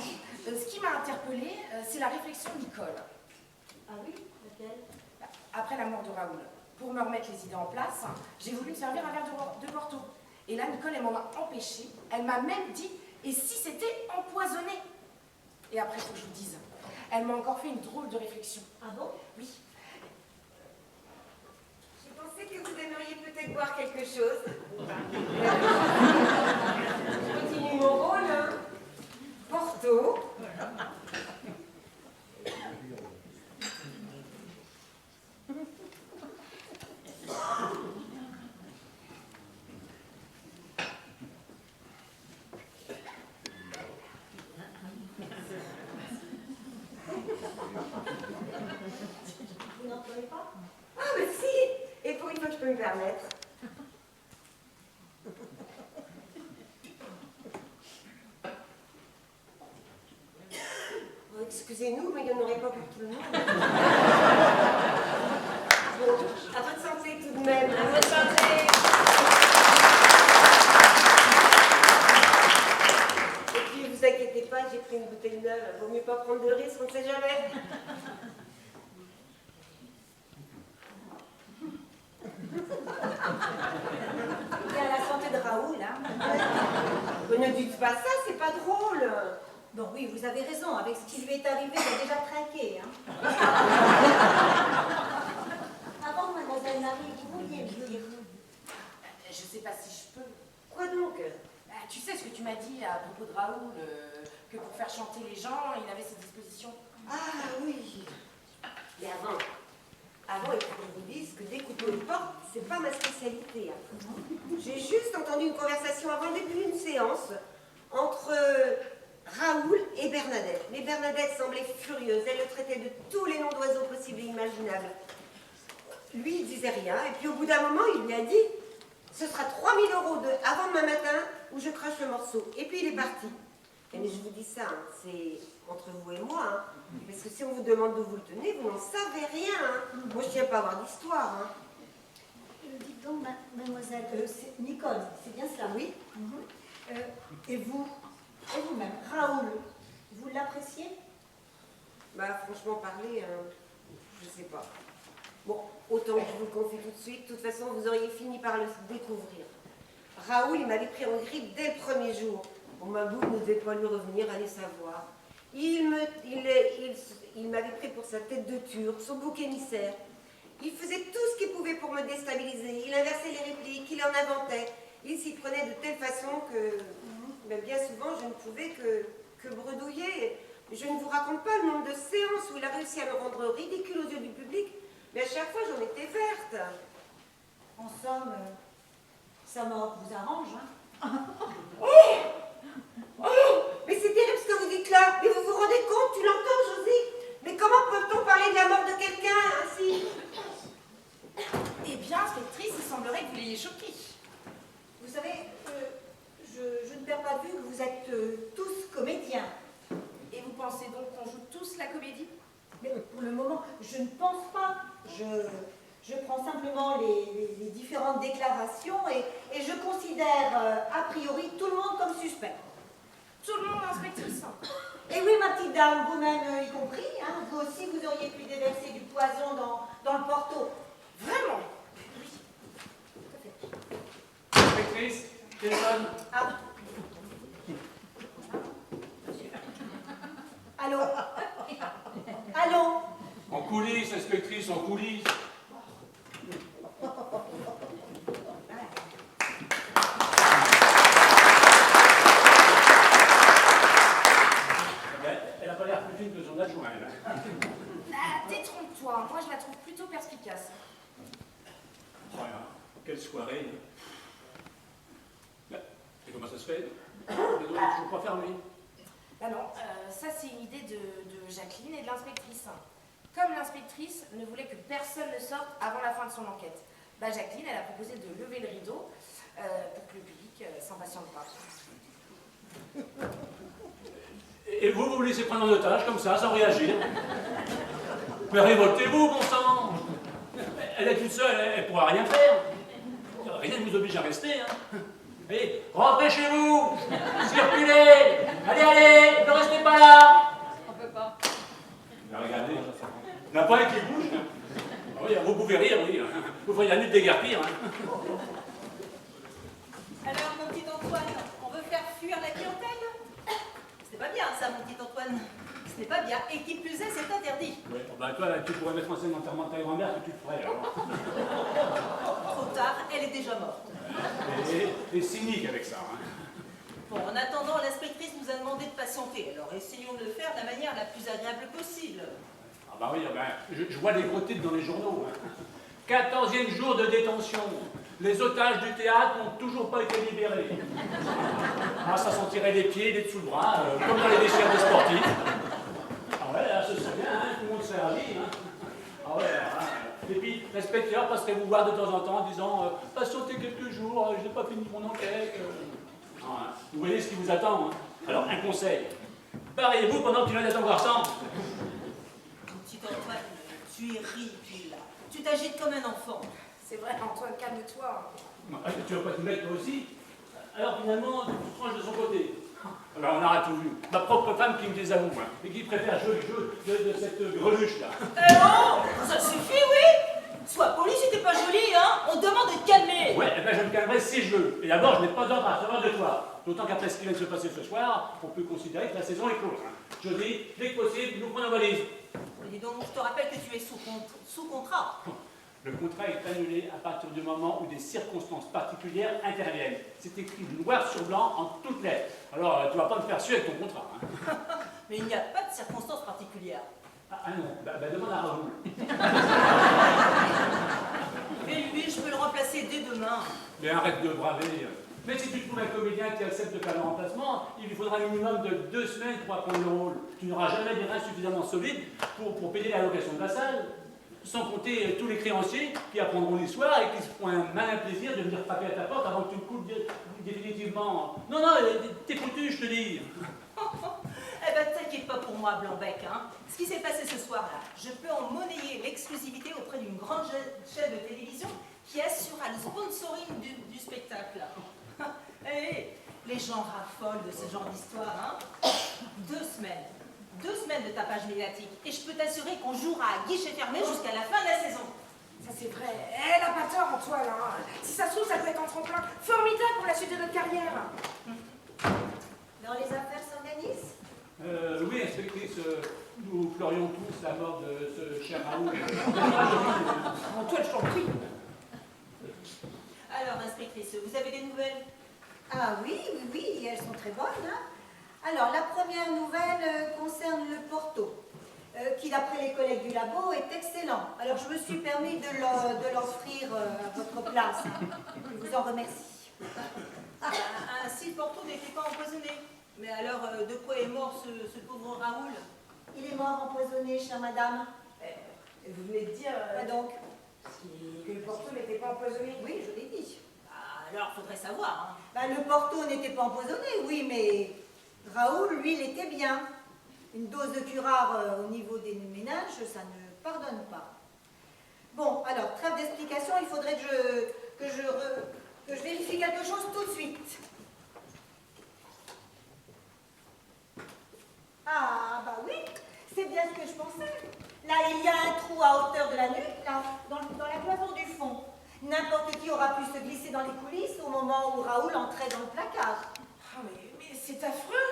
ce qui m'a interpellée, c'est la réflexion de Nicole. Ah oui, laquelle? Après la mort de Raoul. pour me remettre les idées en place, j'ai voulu me servir un verre de Porto. Et là, Nicole, elle m'en a empêché. Elle m'a même dit, et si c'était empoisonné? Et après, il faut que je vous dise, elle m'a encore fait une drôle de réflexion. Ah bon? Oui. Je pensais que vous aimeriez peut-être boire quelque chose. Je continue mon rôle, hein. Porto. Vous n'en prenez pas? Ah, mais si! Et pour une fois que je peux me permettre. Oh, excusez-nous, mais il n'y en aurait pas pour tout le monde. Bon, à votre santé tout de même. À votre santé! Et puis, vous inquiétez pas, j'ai pris une bouteille neuve. Vaut mieux pas prendre de risques, on ne sait jamais. Et à la santé de Raoul, hein. Vous ne dites pas ça, c'est pas drôle. Bon, oui, vous avez raison. Avec ce qui lui est arrivé, il a déjà trinqué, hein. Avant, mademoiselle Marie, vous vouliez me dire. Je sais pas si je peux. Quoi donc? Tu sais ce que tu m'as dit à propos de Raoul, que pour faire chanter les gens, il avait ses dispositions. Ah oui. Mais avant, il faut que je vous dise que découper une porte, c'est pas ma spécialité. Hein. J'ai juste entendu une conversation avant le début d'une séance entre Raoul et Bernadette. Mais Bernadette semblait furieuse. Elle le traitait de tous les noms d'oiseaux possibles et imaginables. Lui, il disait rien. Et puis au bout d'un moment, il lui a dit « Ce sera 3 000 € avant demain matin où je crache le morceau. » Et puis il est parti. Et mais je vous dis ça, hein, c'est entre vous et moi. Hein, parce que si on vous demande d'où vous le tenez, vous n'en savez rien. Hein. Moi, je ne tiens pas à avoir d'histoire. Hein. Dites donc, mademoiselle, c'est Nicole, c'est bien cela? Oui. Et vous? Et vous-même, Raoul, vous l'appréciez? Bah, franchement, parler, je sais pas. Bon, autant que je vous le confie tout de suite. De toute façon, vous auriez fini par le découvrir. Raoul, il m'avait pris en grippe dès le premier jour. Bon, ma boue ne devait pas lui revenir, allez savoir. Il m'avait pris pour sa tête de turc, son bouc émissaire. Il faisait tout ce qu'il pouvait pour me déstabiliser. Il inversait les répliques, il en inventait. Il s'y prenait de telle façon que bien souvent je ne pouvais que bredouiller. Je ne vous raconte pas le nombre de séances où il a réussi à me rendre ridicule aux yeux du public, mais à chaque fois j'en étais verte. En somme, sa mort vous arrange, hein? Oh, mais c'est terrible ce que vous dites là. Mais vous vous rendez compte, tu l'entends, Josie? Mais comment peut-on parler de la mort de quelqu'un ainsi? Eh bien, inspectrice, il semblerait que vous l'ayez choqué. Vous savez, je ne perds pas de vue que vous êtes tous comédiens. Et vous pensez donc qu'on joue tous la comédie? Mais pour le moment, je ne pense pas. Je prends simplement les différentes déclarations et je considère a priori tout le monde comme suspect. Tout le monde, inspectrice? Et oui, ma petite dame, vous-même y compris, hein, vous aussi, vous auriez pu déverser du poison dans le Porto. Vraiment? Oui, tout à fait. Inspectrice, téléphone. Ah. Allô? Allô? En coulisses, inspectrice, en coulisses. Elle n'a pas l'air plus fine que son adjoint, elle. Ah, détrompe-toi, moi je la trouve plutôt perspicace. Voilà, quelle soirée. Et comment ça se fait? Les doigts sont toujours pas fermés. Bah non, ça c'est une idée de Jacqueline et de l'inspectrice. Comme l'inspectrice ne voulait que personne ne sorte avant la fin de son enquête, bah Jacqueline, elle a proposé de lever le rideau pour que le public s'impatiente pas. Et vous vous laissez prendre en otage comme ça, sans réagir? Mais révoltez-vous, bon sang! Elle est toute seule, elle ne pourra rien faire. Rien ne vous oblige à rester, hein. Et rentrez chez vous! Circulez! Allez, allez! Ne restez pas là! On peut pas. Regardez, il n'y a pas un qui bouge. Ah oui, vous pouvez rire, oui. Vous feriez la nuit de déguerpir, hein. Alors, mon petit Antoine, on veut faire fuir la clientèle? C'est pas bien, ça, mon petit Antoine. Ce n'est pas bien. Et qui plus est, c'est interdit. Ouais, bon, ben, toi, là, tu pourrais mettre en scène l'enterrement de ta grand-mère que tu le ferais, alors. Trop tard, elle est déjà morte. Et cynique avec ça, hein. Bon, en attendant, l'inspectrice nous a demandé de patienter. Alors, essayons de le faire de la manière la plus agréable possible. Ah bah oui, ben, je vois les gros titres dans les journaux. Hein. 14e jour de détention. Les otages du théâtre n'ont toujours pas été libérés. Ah, ça sentirait les pieds, les dessous de bras, comme dans les déchirures des sportifs. Ah ouais, là, ce serait bien, hein, tout le monde serait ravi. Hein. Ah ouais, hein. Et puis, l'inspecteur passerait vous voir de temps en temps en disant patientez quelques jours, je n'ai pas fini mon enquête. Ah, vous voyez ce qui vous attend. Hein. Alors, un conseil. Barrez-vous pendant que tu viens d'attendre temps. Petit Antoine, tu es ridicule, là. Tu t'agites comme un enfant. C'est vrai, Antoine, calme-toi. Tu vas pas te mettre toi aussi? Alors finalement, tu te tranches de son côté. Alors on aura tout vu. Ma propre femme qui me désavoue, hein, et qui préfère jouer le jeu de cette greluche-là. Oh, ça suffit, oui. Sois poli si t'es pas joli, hein. On te demande de te calmer. Ouais, eh ben je me calmerai si je veux. Et d'abord, je n'ai pas d'ordre à recevoir de toi. D'autant qu'après ce qui vient de se passer ce soir, on peut considérer que la saison est close. Hein. Je dis, dès que possible, nous prenons nos valises. Dis donc, je te rappelle que tu es sous contrat. Le contrat est annulé à partir du moment où des circonstances particulières interviennent. C'est écrit noir sur blanc en toutes lettres. Alors, tu vas pas me faire suer avec ton contrat. Hein. Mais il n'y a pas de circonstances particulières. Ah non, bah demande à Raoul. Mais lui, je peux le remplacer dès demain. Mais arrête de braver. Mais si tu trouves un comédien qui accepte de faire le remplacement, il lui faudra un minimum de 2 semaines pour apprendre le rôle. Tu n'auras jamais des reins suffisamment solides pour payer la location de la salle. Sans compter tous les créanciers qui apprendront l'histoire et qui se feront un malin plaisir de venir frapper à ta porte avant que tu me coupes définitivement. Non, non, t'es foutu, je te dis. Eh ben, t'inquiète pas pour moi, Blanc-Bec, hein. Ce qui s'est passé ce soir-là, je peux en monnayer l'exclusivité auprès d'une grande chaîne de télévision qui assurera le sponsoring du spectacle. Et les gens raffolent de ce genre d'histoire, hein. 2 semaines. 2 semaines de tapage médiatique. Et je peux t'assurer qu'on jouera à guichet fermé jusqu'à la fin de la saison. Ça c'est vrai. Elle a pas tort, Antoine. Hein. Si ça se trouve, ça peut être un tremplin formidable pour la suite de notre carrière. Dans les affaires s'organisent? Oui, inspectrice, nous pleurions tous la mort de ce cher Raoul. Antoine, je t'en prie. Alors, inspectrice, vous avez des nouvelles? Ah oui, oui, oui, elles sont très bonnes. Hein. Alors, la première nouvelle concerne le Porto, qui, d'après les collègues du labo, est excellent. Alors, je me suis permis de l'offrir à votre place. Hein. Je vous en remercie. Ainsi, le Porto n'était pas empoisonné. Mais alors, de quoi est mort ce pauvre Raoul? Il est mort empoisonné, chère madame. Vous venez de dire donc que le Porto n'était pas empoisonné? Oui, je l'ai dit. Alors, faudrait savoir. Hein. Le Porto n'était pas empoisonné, oui, mais Raoul, lui, il était bien. Une dose de curare au niveau des ménages, ça ne pardonne pas. Bon, alors, trêve d'explication, il faudrait que je vérifie quelque chose tout de suite. Ah, bah oui, c'est bien ce que je pensais. Là, il y a un trou à hauteur de la nuque, là, dans la cloison du fond. N'importe qui aura pu se glisser dans les coulisses au moment où Raoul entrait dans le placard. Ah, mais c'est affreux.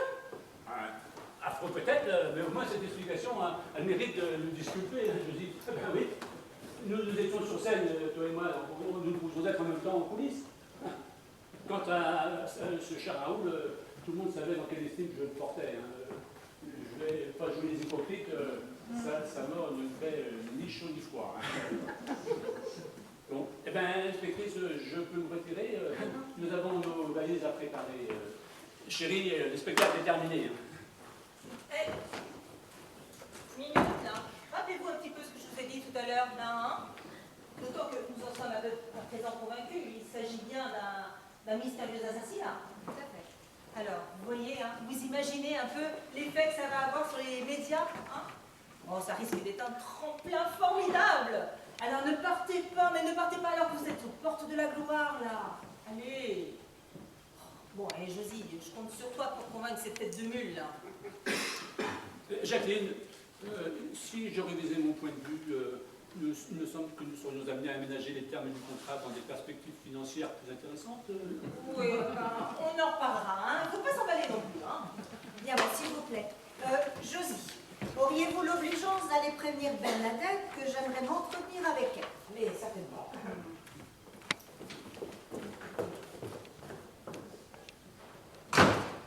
Affreux peut-être, mais au moins cette explication, hein, elle mérite de nous disculper. Hein, je dis, ben oui, nous étions sur scène, toi et moi, nous pouvions être en même temps en coulisses. Quant à ce cher Raoul, tout le monde savait dans quelle estime je le portais. Hein. Je ne vais pas jouer les hypocrites, sa mort ne fait ni chaud ni froid. Hein. Donc, eh bien, inspectrice, je peux me retirer. Nous avons nos valises à préparer. Chérie, le spectacle est terminé. Hein. Eh, minute, là. Rappelez-vous un petit peu ce que je vous ai dit tout à l'heure, là, hein. D'autant que nous en sommes à présent convaincus, il s'agit bien d'un mystérieux assassinat. Tout à fait. Alors, vous voyez, hein, vous imaginez un peu l'effet que ça va avoir sur les médias, hein? Oh, ça risque d'être un tremplin formidable. Alors ne partez pas, mais ne partez pas alors que vous êtes aux portes de la gloire, là. Allez. Bon, allez, Josie, je compte sur toi pour convaincre cette tête de mule, là. Jacqueline, si je révisais mon point de vue, il me semble que nous serions amenés à aménager les termes du contrat dans des perspectives financières plus intéressantes. Oui, on en reparlera, hein. Il ne faut pas s'emballer non plus, hein. Bien, s'il vous plaît. Josie, auriez-vous l'obligeance d'aller prévenir Bernadette que j'aimerais m'entretenir avec elle? Mais certainement.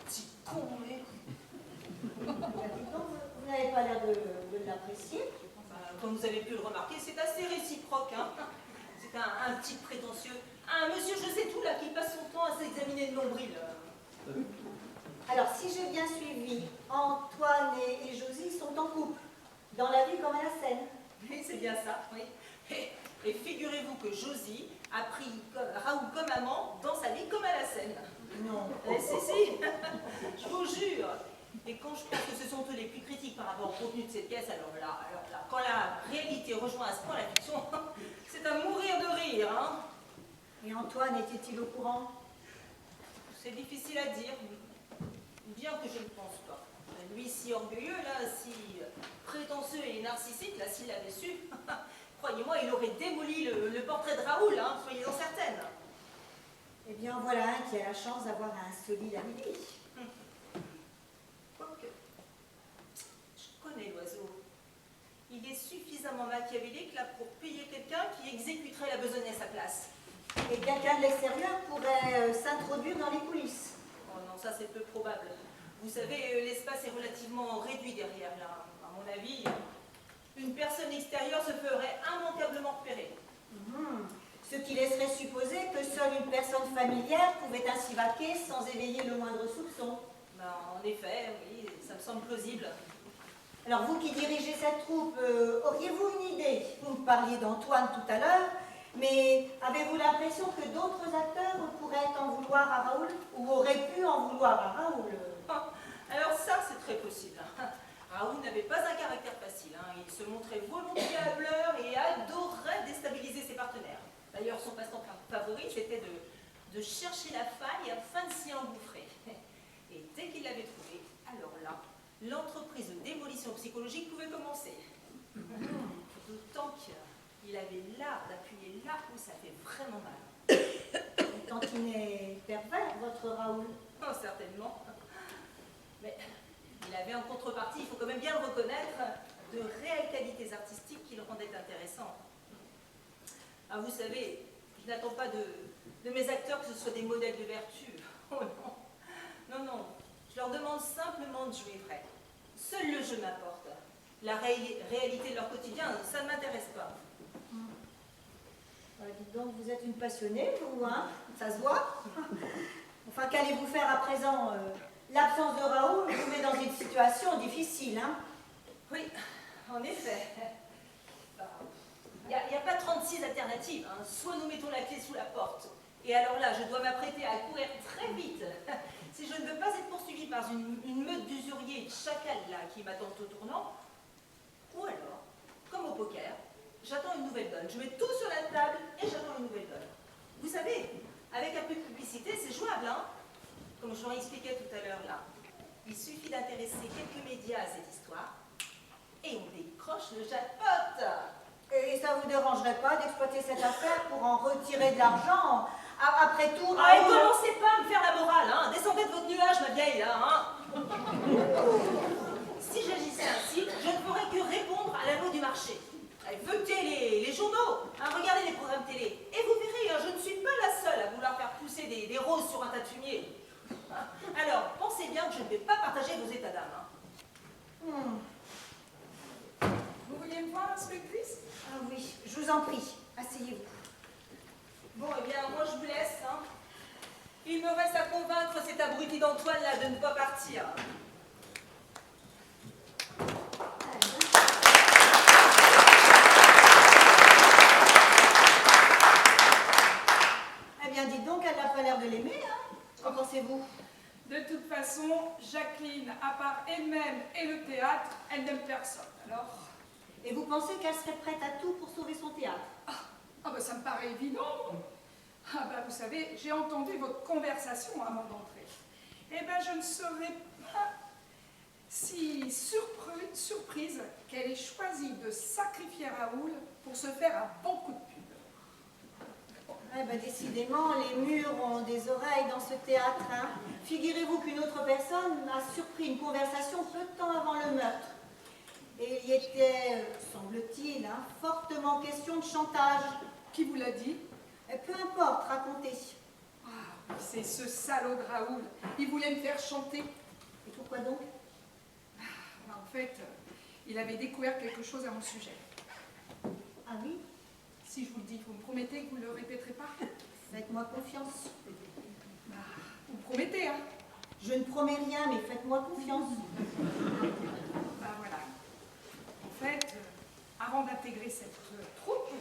Petit con, mais... Vous n'avez pas l'air de l'apprécier. Comme vous avez pu le remarquer, c'est assez réciproque, hein. C'est un type prétentieux. Un monsieur je sais tout, là, qui passe son temps à s'examiner le nombril. Alors, si j'ai bien suivi, Antoine et Josie sont en couple, dans la vie comme à la scène. Oui, c'est bien ça, oui. Et figurez-vous que Josie a pris Raoul comme amant dans sa vie comme à la scène. Non. Si, je vous jure. Et quand je pense que ce sont eux les plus critiques par rapport au contenu de cette pièce, alors là, quand la réalité rejoint à ce point la fiction, c'est à mourir de rire, hein. Et Antoine était-il au courant? C'est difficile à dire, bien que je ne pense pas. Lui, si orgueilleux, là, si prétentieux et narcissique, là, s'il l'avait su, croyez-moi, il aurait démoli le portrait de Raoul, hein, soyez-en certaine. Eh bien, voilà un qui a la chance d'avoir un solide alibi. Quoique, je connais l'oiseau. Il est suffisamment machiavélique, là, pour payer quelqu'un qui exécuterait la besogne à sa place. Et quelqu'un de l'extérieur pourrait s'introduire dans les coulisses. Oh non, ça c'est peu probable. Vous savez, l'espace est relativement réduit derrière, là. À mon avis, une personne extérieure se ferait immanquablement repérer. Ce qui laisserait supposer que seule une personne familière pouvait ainsi vaquer sans éveiller le moindre soupçon. Ben, en effet, oui, ça me semble plausible. Alors vous qui dirigez cette troupe, auriez-vous une idée? Vous me parliez d'Antoine tout à l'heure, mais avez-vous l'impression que d'autres acteurs pourraient en vouloir à Raoul ou auraient pu en vouloir à Raoul? Alors ça, c'est très possible. Raoul n'avait pas un caractère facile, hein. Il se montrait volontiers hâbleur et adorait déstabiliser ses partenaires. D'ailleurs, son passe-temps favori, c'était de chercher la faille afin de s'y engouffrer. Et dès qu'il l'avait trouvée, alors là, l'entreprise de démolition psychologique pouvait commencer. D'autant qu'il avait l'art d'appuyer là où ça fait vraiment mal. Tantinet pervers, votre Raoul? Oh, certainement. Mais il avait en contrepartie, il faut quand même bien le reconnaître, de réelles qualités artistiques qui le rendaient intéressant. Ah, vous savez, je n'attends pas de mes acteurs que ce soit des modèles de vertu. Oh non. Non, non. Je leur demande simplement de jouer vrai. Seul le jeu m'apporte. La réalité de leur quotidien, ça ne m'intéresse pas. Dites donc, vous êtes une passionnée, vous, hein? Ça se voit. Enfin, qu'allez-vous faire à présent? L'absence de Raoul vous met dans une situation difficile, hein? Oui, en effet. Il n'y a pas 36 alternatives, hein. Soit nous mettons la clé sous la porte, et alors là, je dois m'apprêter à courir très vite si je ne veux pas être poursuivie par une meute d'usuriers et de chacals là qui m'attendent au tournant. Ou alors, comme au poker, j'attends une nouvelle donne. Je mets tout sur la table et j'attends une nouvelle donne. Vous savez, avec un peu de publicité, c'est jouable, hein? Comme je vous expliquais tout à l'heure là. Il suffit d'intéresser quelques médias à cette histoire et on décroche le jackpot. Et ça vous dérangerait pas d'exploiter cette affaire pour en retirer de l'argent? Après tout, Ah, et Raoul... commencez pas à me faire la morale, hein. Descendez de votre nuage, ma vieille, là, hein. Si j'agissais ainsi, je ne ferais que répondre à la loi du marché. Feuilletez les journaux, hein, regardez les programmes télé, et vous verrez, hein, je ne suis pas la seule à vouloir faire pousser des roses sur un tas de fumier. Hein. Alors, pensez bien que je ne vais pas partager vos états d'âme. Hein. Vous vouliez me voir, inspectrice? Ah oui, je vous en prie, asseyez-vous. Bon, eh bien, moi je vous laisse. Hein. Il me reste à convaincre cet abruti d'Antoine là de ne pas partir. Eh bien, dites donc, elle n'a pas l'air de l'aimer, hein? Qu'en pensez-vous? De toute façon, Jacqueline, à part elle-même et le théâtre, elle n'aime personne. Alors... Et vous pensez qu'elle serait prête à tout pour sauver son théâtre? Ah ben ça me paraît évident. Ah ben vous savez, j'ai entendu votre conversation avant d'entrer. Eh ben je ne saurais pas si surprise qu'elle ait choisi de sacrifier Raoul pour se faire un bon coup de pub. Eh ben, décidément, les murs ont des oreilles dans ce théâtre. Hein. Figurez-vous qu'une autre personne a surpris une conversation peu de temps avant le meurtre. Et il y était, semble-t-il, hein, fortement question de chantage. Qui vous l'a dit? Peu importe, racontez. Ah, c'est ce salaud de Raoul. Il voulait me faire chanter. Et pourquoi donc? En fait, il avait découvert quelque chose à mon sujet. Ah oui? Si je vous le dis, vous me promettez que vous ne le répéterez pas? Faites-moi confiance. Vous me promettez, hein? Je ne promets rien, mais faites-moi confiance. Ben voilà. En fait, avant d'intégrer cette troupe,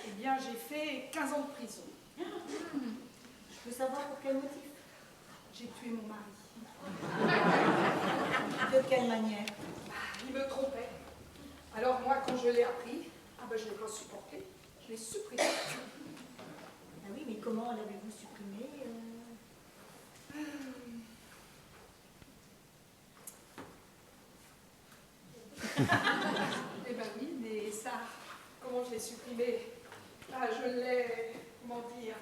eh bien, j'ai fait 15 ans de prison. Je peux savoir pour quel motif? J'ai tué mon mari. De quelle manière? Il me trompait. Alors moi, quand je l'ai appris, je ne l'ai pas supporté. Je l'ai supprimé. Ah oui, mais comment l'avez-vous supprimé? Eh ben oui, mais ça, comment je l'ai supprimé? Je l'ai, comment dire,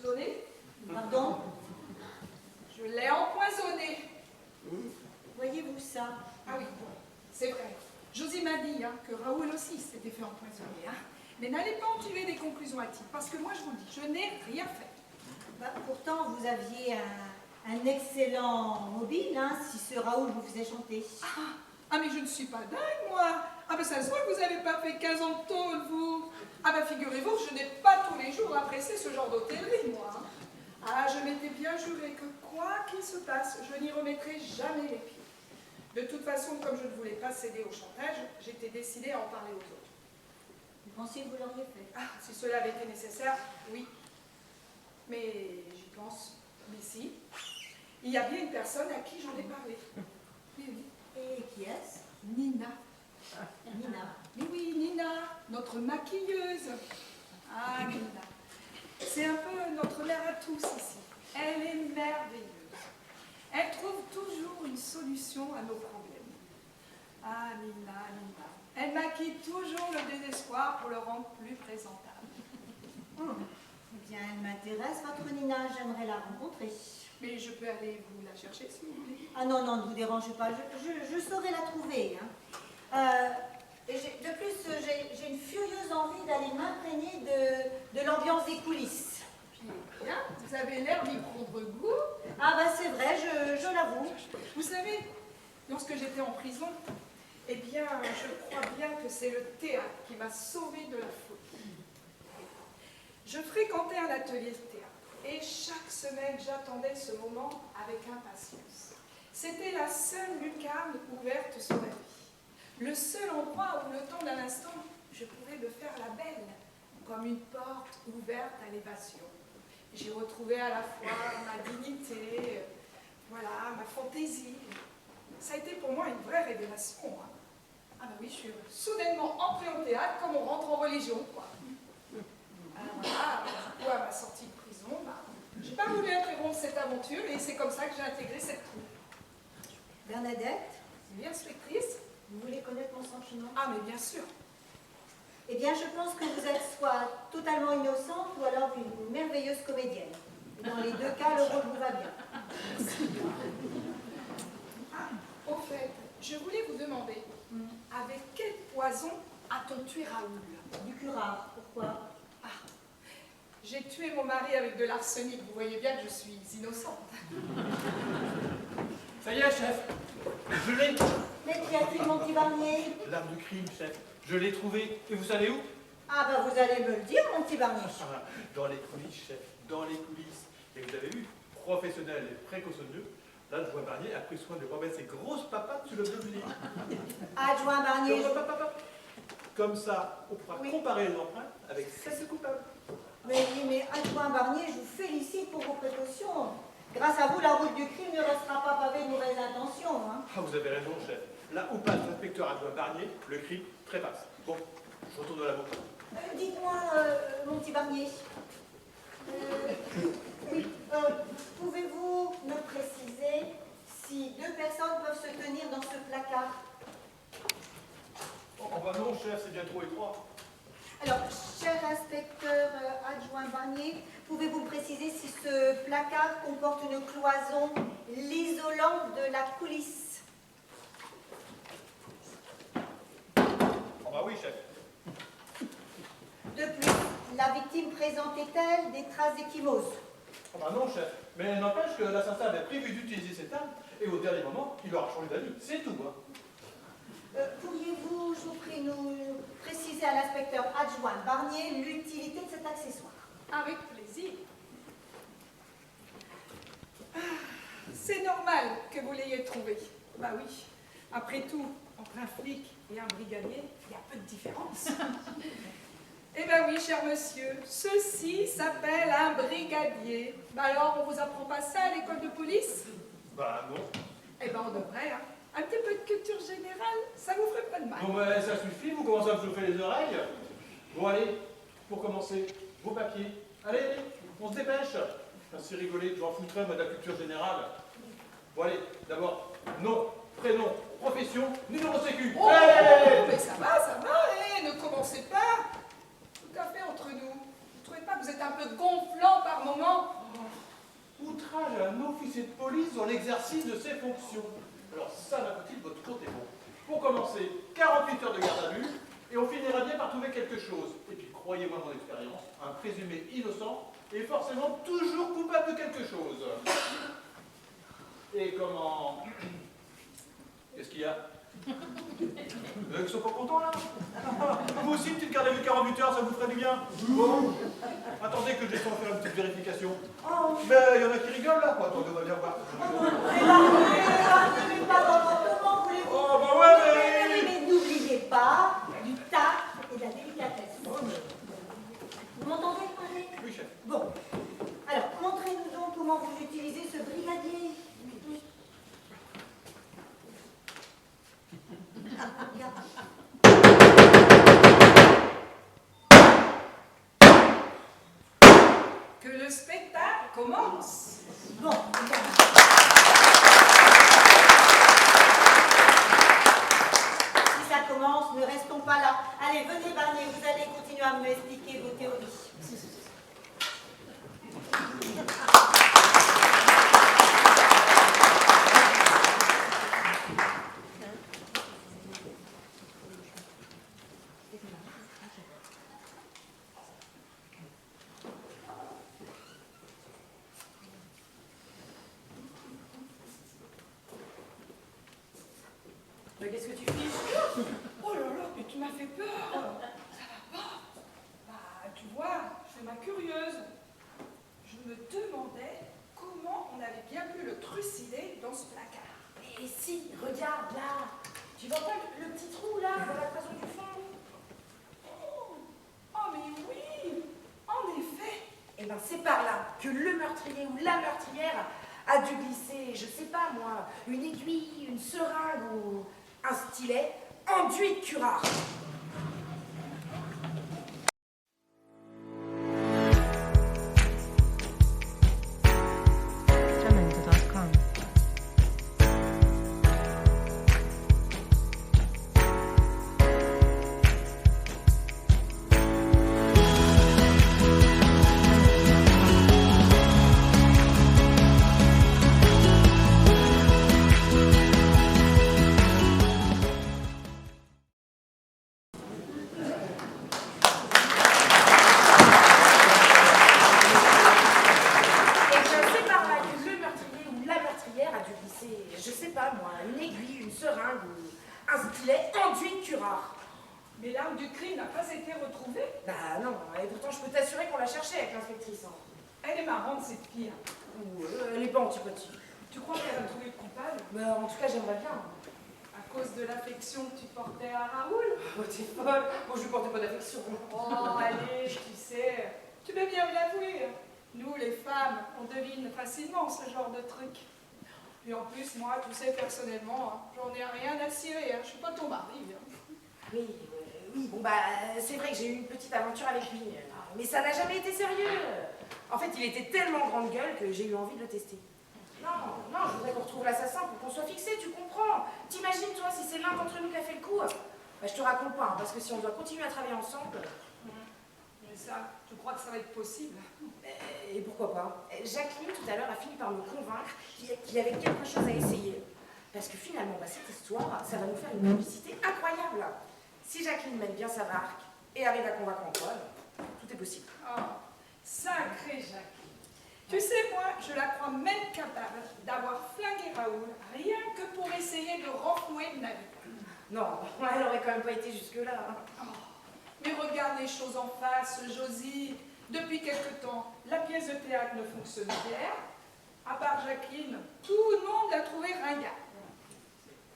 zoné. Pardon? Je l'ai empoisonné. Voyez-vous ça? Ah oui, bon, c'est vrai. Josie m'a dit que Raoul aussi s'était fait empoisonner. Mais n'allez pas en tirer des conclusions hâtives, parce que moi, je vous le dis, je n'ai rien fait. Pourtant, vous aviez un excellent mobile, hein, si ce Raoul vous faisait chanter. Mais je ne suis pas dingue, moi. Ça se voit que vous n'avez pas fait 15 ans de tôle, vous. Figurez-vous que je n'ai pas tous les jours apprécié ce genre d'hôtellerie, moi. Je m'étais bien juré que quoi qu'il se passe, je n'y remettrai jamais les pieds. De toute façon, comme je ne voulais pas céder au chantage, j'étais décidée à en parler aux autres. Vous pensiez que vous l'auriez fait? Si cela avait été nécessaire, oui. Mais j'y pense. Mais si. Il y a bien une personne à qui j'en ai parlé. Oui, oui. Et qui est-ce? Nina. Nina. Mais oui, Nina, notre maquilleuse. Nina. C'est un peu notre mère à tous ici. Elle est merveilleuse. Elle trouve toujours une solution à nos problèmes. Nina. Elle maquille toujours le désespoir pour le rendre plus présentable. Eh bien, elle m'intéresse, votre Nina. J'aimerais la rencontrer. Mais je peux aller vous la chercher si vous voulez. Non, ne vous dérangez pas. Je saurai la trouver. Hein. Et de plus, j'ai une furieuse envie d'aller m'imprégner de l'ambiance des coulisses. Bien, vous avez l'air d'y prendre goût. C'est vrai, je l'avoue. Vous savez, lorsque j'étais en prison, eh bien, je crois bien que c'est le théâtre qui m'a sauvée de la folie. Je fréquentais un atelier de théâtre et chaque semaine, j'attendais ce moment avec impatience. C'était la seule lucarne ouverte sur la vie. Le seul endroit où, le temps d'un instant, je pouvais me faire la belle, comme une porte ouverte à l'évasion. J'ai retrouvé à la fois ma dignité, ma fantaisie. Ça a été pour moi une vraie révélation. Oui, je suis soudainement entrée au théâtre comme on rentre en religion, quoi. Du coup, à ma sortie de prison, j'ai pas voulu interrompre cette aventure et c'est comme ça que j'ai intégré cette troupe. Bernadette? Oui, inspectrice. Vous voulez connaître mon sentiment? Mais bien sûr. Eh bien, je pense que vous êtes soit totalement innocente ou alors une merveilleuse comédienne. Et dans les deux cas, le rôle vous va bien. Au fait, je voulais vous demander, avec quel poison a-t-on tué Raoul? Du curare, pourquoi? J'ai tué mon mari avec de l'arsenic. Vous voyez bien que je suis innocente. Ça y est, chef. Je l'ai. Mais qu'y a-t-il, mon petit Barnier? L'arme du crime, chef. Je l'ai trouvé. Et vous savez où? Vous allez me le dire, mon petit Barnier. Dans les coulisses, chef. Dans les coulisses. Et vous avez vu, professionnel et précautionneux, l'adjoint Barnier a pris soin de remettre ses grosses papates sur le dos du lit. Adjoint Barnier. Comme ça, on pourra comparer les empreintes avec celles de coupables. Mais adjoint Barnier, je vous félicite pour vos précautions. Grâce à vous, la route du crime ne restera pas pavée de mauvaises intentions. Vous avez raison, chef. Là où passe l'inspecteur adjoint Barnier, le crime trépasse. Bon, je retourne à la banque. Dites-moi, mon petit Barnier, pouvez-vous me préciser si deux personnes chef, c'est bien trop étroit. Alors, cher inspecteur adjoint Barnier, pouvez-vous me préciser si ce placard comporte une cloison l'isolant de la coulisse? Oh bah oui, chef. De plus, la victime présentait-elle des traces d'échymose? Oh bah non, chef. Mais n'empêche que l'assassin avait prévu d'utiliser cette arme et au dernier moment, il aura changé d'avis. C'est tout, hein. Pourriez-vous, je vous prie, nous préciser à l'inspecteur adjoint Barnier l'utilité de cet accessoire? Avec plaisir. Ah, c'est normal que vous l'ayez trouvé. Bah oui. Après tout, entre un flic et un brigadier, il y a peu de différence. Eh ben oui, cher monsieur, ceci s'appelle un brigadier. Bah alors, on vous apprend pas ça à l'école de police? Bah non. Eh ben on devrait, hein. Un petit peu de culture générale, ça vous ferait pas de mal. Bon ben ça suffit, vous commencez à me chauffer les oreilles. Bon allez, pour commencer, vos papiers. Allez, allez, on se dépêche. Ainsi rigoler, j'en foutrais moi de la culture générale. Bon allez, d'abord, nom, prénom, profession, numéro sécu. Oh, hey, mais ça va, ne commencez pas. Tout à fait entre nous. Vous ne trouvez pas que vous êtes un peu gonflant par moment? Outrage à un officier de police dans l'exercice de ses fonctions. Alors ça, ma petite, votre compte est bon. Pour commencer, 48 heures de garde à vue, et on finira bien par trouver quelque chose. Et puis, croyez-moi mon expérience, un présumé innocent est forcément toujours coupable de quelque chose. Et comment... Qu'est-ce qu'il y a? Ils sont pas contents, là? Vous aussi, une petite garde à vue 48 heures, ça vous ferait du bien? Bon. Attendez que je descende faire une petite vérification. Mais il y en a qui rigolent, là. Attendez, on va bien voir. Mais pas d'emportement, voulez-vous? Oh, bah ouais, Mais n'oubliez pas du tact et de la délicatesse. Vous m'entendez parler? Oui, chef. Bon. Alors, montrez-nous donc comment vous utilisez ce brigadier. Que le spectacle commence. Bon, si ça commence, ne restons pas là. Allez, venez Barnier, vous allez continuer à m'expliquer vos théories. Mais qu'est-ce que tu fiches? Oh là là, mais tu m'as fait peur. Ça va pas. Bah, tu vois, je fais ma curieuse. Je me demandais comment on avait bien pu le trucider dans ce placard. Mais si, regarde là. Tu vois pas le petit trou là, dans la cloison du fond? Oh, mais oui, en effet. Eh ben c'est par là que le meurtrier ou la meurtrière a dû glisser, je sais pas moi, une aiguille, une seringue ou un stylet enduit de curare. Jamendo.com. Je sais pas moi, une aiguille, une seringue ou un stylet enduit de curare. Mais l'arme du crime n'a pas été retrouvée? Bah non, et pourtant je peux t'assurer qu'on l'a cherchée avec l'inspectrice. Elle est marrante, cette fille. Ou elle est pas antipathie. Tu crois qu'elle va trouver le coupable? Bah en tout cas j'aimerais bien. À cause de l'affection que tu portais à Raoul? Oh t'es folle, moi je lui portais pas d'affection. Oh, allez, tu sais, tu peux bien me l'avouer. Nous, les femmes, on devine facilement ce genre de truc. Et en plus, moi, tu sais, personnellement, hein, j'en ai rien à cirer, hein, je suis pas ton mari. Hein. Oui, bon bah c'est vrai que j'ai eu une petite aventure avec lui, mais ça n'a jamais été sérieux. En fait, il était tellement grande gueule que j'ai eu envie de le tester. Non, je voudrais qu'on retrouve l'assassin pour qu'on soit fixé, tu comprends? T'imagines, toi, si c'est l'un d'entre nous qui a fait le coup? Bah, je te raconte pas, hein, parce que si on doit continuer à travailler ensemble... Mais ça, tu crois que ça va être possible? Et pourquoi pas? Jacqueline, tout à l'heure, a fini par me convaincre qu'il y avait quelque chose à essayer. Parce que finalement, bah, cette histoire, ça va nous faire une publicité incroyable. Si Jacqueline mène bien sa barque et arrive à convaincre Antoine, tout est possible. Oh, sacrée Jacqueline. Tu sais, moi, je la crois même capable d'avoir flingué Raoul, rien que pour essayer de renflouer le navire. Non, elle aurait quand même pas été jusque-là. Hein. Oh, mais regarde les choses en face, Josie. Depuis quelque temps, la pièce de théâtre ne fonctionne guère. À part Jacqueline, tout le monde l'a trouvée ringard.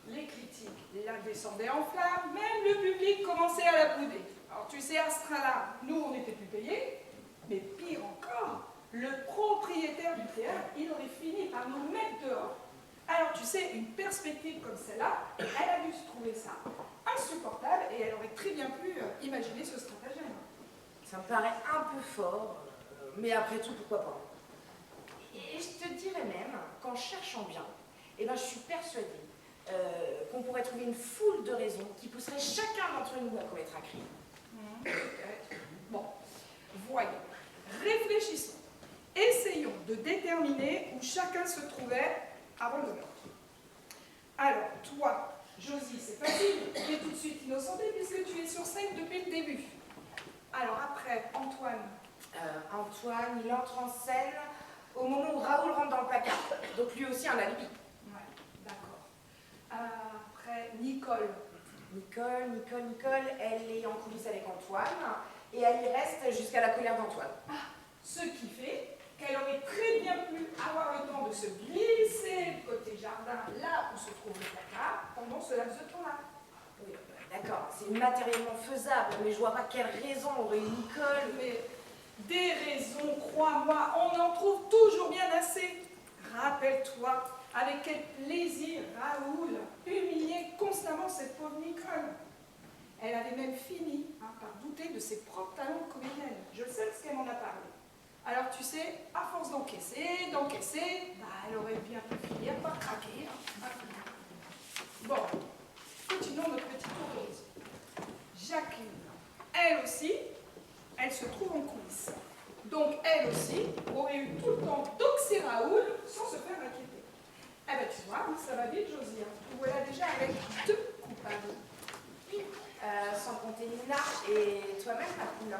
Les critiques la descendaient en flammes, même le public commençait à la bouder. Alors tu sais, à ce train-là, nous, on n'était plus payés, mais pire encore, le propriétaire du théâtre, il aurait fini par nous mettre dehors. Alors tu sais, une perspective comme celle-là, elle a dû se trouver ça insupportable et elle aurait très bien pu imaginer ce stratagème. Ça me paraît un peu fort, mais après tout, pourquoi pas. Et je te dirais même qu'en cherchant bien, eh ben, je suis persuadée qu'on pourrait trouver une foule de raisons qui pousseraient chacun d'entre nous à commettre un crime. Peut-être. Bon, voyons, réfléchissons. Essayons de déterminer où chacun se trouvait avant le meurtre. Alors, toi, Josie, c'est facile, tu es tout de suite innocentée puisque tu es sur scène depuis le début. Alors après, Antoine. Antoine, il entre en scène au moment où Raoul rentre dans le placard. Donc lui aussi un alibi. Ouais, d'accord. Après, Nicole. Nicole, elle est en coulisses avec Antoine et elle y reste jusqu'à la colère d'Antoine. Ah, ce qui fait qu'elle aurait très bien pu avoir le temps de se glisser côté jardin, là où se trouve le placard, pendant ce laps de temps-là. Oui, d'accord, c'est matériellement faisable, mais je vois pas quelle raison aurait Nicole. Mais des raisons, crois-moi, on en trouve toujours bien assez. Rappelle-toi, avec quel plaisir Raoul humiliait constamment cette pauvre Nicole. Elle avait même fini par douter de ses propres talents de comédienne. Je sais parce qu'elle m'en a parlé. Alors tu sais, à force d'encaisser, elle aurait bien pu finir par craquer. Bon, continuons notre petit tour de horizon. Jacqueline, elle aussi, elle se trouve en coulisses. Donc elle aussi aurait eu tout le temps d'oxy Raoul sans se faire inquiéter. Eh ben tu vois, ça va vite Josie. Nous voilà déjà avec 2 coupables. Sans compter Nina et toi-même, ma poule.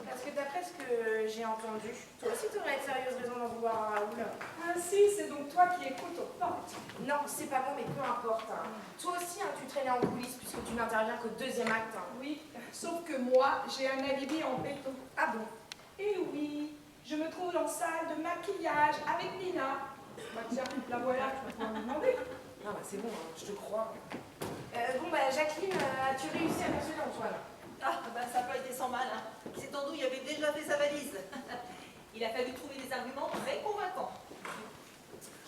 Parce que d'après ce que j'ai entendu, toi aussi tu aurais de sérieuses raisons d'en vouloir à Raoul. Ah si, c'est donc toi qui écoutes aux portes. Non, c'est pas bon, mais peu importe. Hein. Toi aussi, hein, tu traînais en coulisses puisque tu n'interviens qu'au 2e acte. Hein. Oui, sauf que moi, j'ai un alibi en béton. Ah bon? Eh oui, je me trouve en salle de maquillage avec Nina. Bah tiens, la voilà, tu vas pouvoir me demander. Non, bah c'est bon, hein, je te crois. Bon, bah Jacqueline, as-tu réussi à persuader Antoine? Ah, bah ça n'a pas été sans mal. Hein. Cet andouille avait déjà fait sa valise. Il a fallu trouver des arguments très convaincants.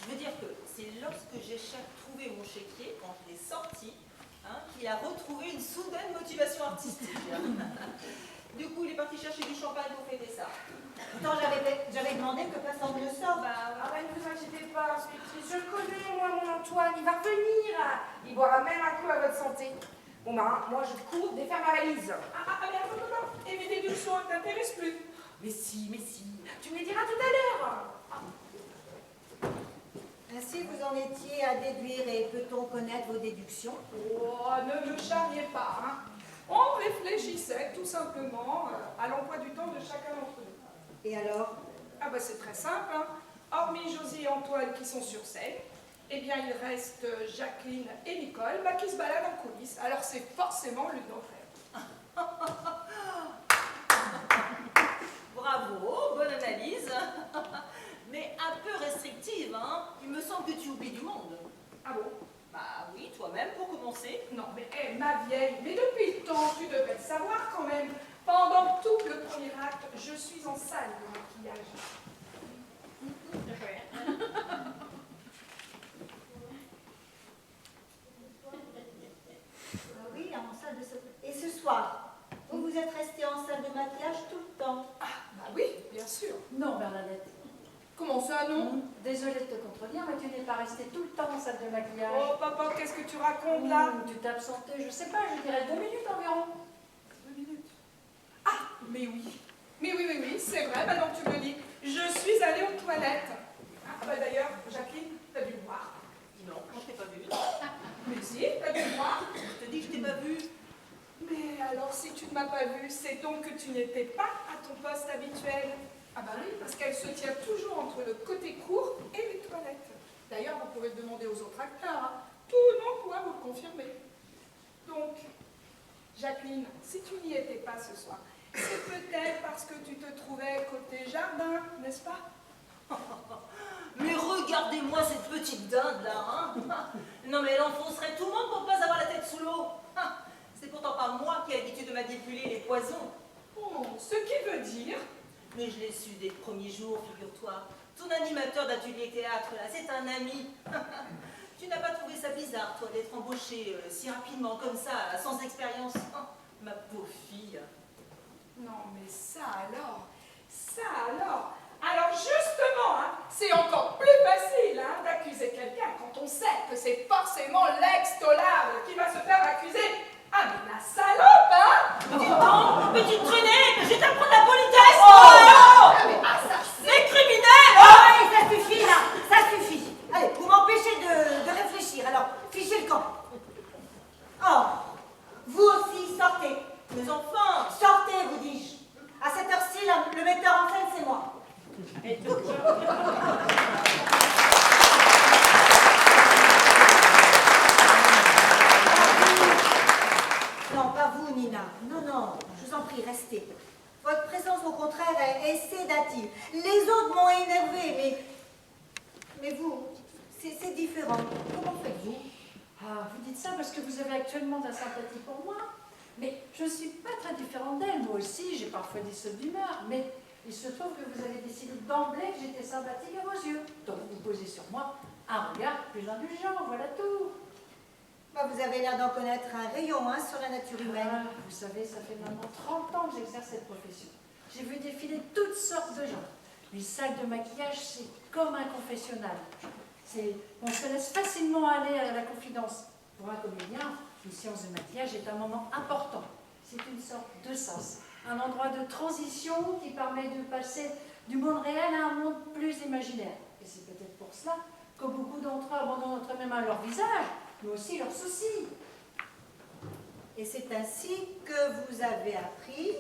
Je veux dire que c'est lorsque j'ai trouvé mon chéquier, quand je l'ai sorti, qu'il a retrouvé une soudaine motivation artistique. Du coup, il est parti chercher du champagne pour fêter ça. Pourtant, j'avais demandé que personne ne le sorte. Ah ouais, ne vous inquiétez pas, inspectrice, je le connais, moi, mon Antoine, il va revenir. Il boira même un coup à votre santé. Bon bah, moi je cours défaire ma valise. Mais attends, et mes déductions ne t'intéressent plus. Mais si, tu me les diras tout à l'heure. Ainsi, vous en étiez à déduire et peut-on connaître vos déductions? Oh, ne me charriez pas, hein. On réfléchissait tout simplement à l'emploi du temps de chacun d'entre nous. Et alors? Ah bah c'est très simple, hein. Hormis Josie et Antoine qui sont sur scène, eh bien il reste Jacqueline et Nicole qui se baladent en coulisses. Alors c'est forcément l'une d'entre elles. Bravo, bonne analyse. Mais un peu restrictive, hein. Il me semble que tu oublies du monde. Ah bon? Bah oui, toi-même pour commencer. Non mais ma vieille, mais depuis le temps, tu devrais le savoir quand même. Pendant tout le premier acte, je suis en salle de maquillage. Oui, en salle de... Et ce soir, vous êtes resté en salle de maquillage tout le temps? Ah, bah oui, bien sûr. Non, Bernadette. Comment ça, non? désolée de te contredire, mais tu n'es pas restée tout le temps en salle de maquillage. Oh, papa, qu'est-ce que tu racontes là? Tu t'es absentée, je sais pas, je dirais 2 minutes environ. 2 minutes. Ah, mais oui. Mais oui, c'est vrai, maintenant que tu me le dis. Je suis allée aux toilettes. Ah, bah d'ailleurs, Jacqueline, t'as dû me voir. Non, je t'ai pas vu. Mais si, t'as dû me voir. Je te dis que je t'ai pas vu. Mais alors, si tu ne m'as pas vue, c'est donc que tu n'étais pas à ton poste habituel. Ah bah oui, parce qu'elle se tient toujours entre le côté court et les toilettes. D'ailleurs, vous pouvez le demander aux autres acteurs. Hein. Tout le monde pourra vous le confirmer. Donc, Jacqueline, si tu n'y étais pas ce soir, c'est peut-être parce que tu te trouvais côté jardin, n'est-ce pas? Mais regardez-moi cette petite dinde là, hein. Non mais elle enfoncerait tout le monde pour pas avoir la tête sous l'eau. C'est pourtant pas moi qui ai l'habitude de manipuler les poisons. Oh, ce qui veut dire... Mais je l'ai su dès le premier jour, figure-toi. Ton animateur d'atelier théâtre là, c'est un ami. Tu n'as pas trouvé ça bizarre, toi, d'être embauchée si rapidement comme ça, sans expérience? Ma pauvre fille. Non mais ça alors. Alors justement, hein, c'est encore plus facile hein, d'accuser quelqu'un quand on sait que c'est forcément l'ex-tolable qui va se faire accuser. Ah mais la salope, hein! Dis donc, petite traînée, je vais t'apprendre la politesse! Ah mais assassin! Les criminels! Oh, ça suffit là, ça suffit. Allez, vous m'empêchez de réfléchir, alors fichez le camp. Oh, vous aussi, sortez. Mais enfin! Sortez, vous dis-je. À cette heure-ci, le metteur en scène, c'est moi. Non, pas vous, Nina. Non, je vous en prie, restez. Votre présence, au contraire, est sédative. Les autres m'ont énervé, mais vous, c'est différent. Comment faites-vous? Ah, vous dites ça parce que vous avez actuellement de la sympathie pour moi. Mais je ne suis pas très différente d'elle. Moi aussi, j'ai parfois des sautes d'humeur. Mais il se trouve que vous avez décidé d'emblée que j'étais sympathique à vos yeux. Donc vous posez sur moi un regard plus indulgent, voilà tout. Bah, vous avez l'air d'en connaître un rayon hein, sur la nature humaine. Ah, vous savez, ça fait maintenant 30 ans que j'exerce cette profession. J'ai vu défiler toutes sortes de gens. Les sacs de maquillage, c'est comme un confessionnal. On se laisse facilement aller à la confidence. Pour un comédien, une séance de maquillage est un moment important. C'est une sorte de sens, un endroit de transition qui permet de passer du monde réel à un monde plus imaginaire. Et c'est peut-être pour cela que beaucoup d'entre eux abandonnent notre même à leur visage, mais aussi leurs soucis. Et c'est ainsi que vous avez appris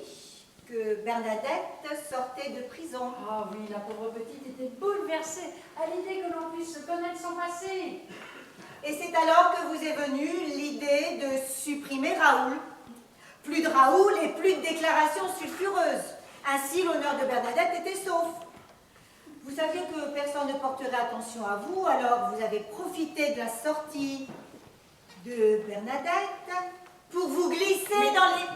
que Bernadette sortait de prison. Ah oui, la pauvre petite était bouleversée à l'idée que l'on puisse se connaître son passé. Et c'est alors que vous est venue l'idée de supprimer Raoul. Plus de Raoul et plus de déclarations sulfureuses. Ainsi, l'honneur de Bernadette était sauf. Vous saviez que personne ne porterait attention à vous, alors vous avez profité de la sortie de Bernadette pour vous glisser dans les...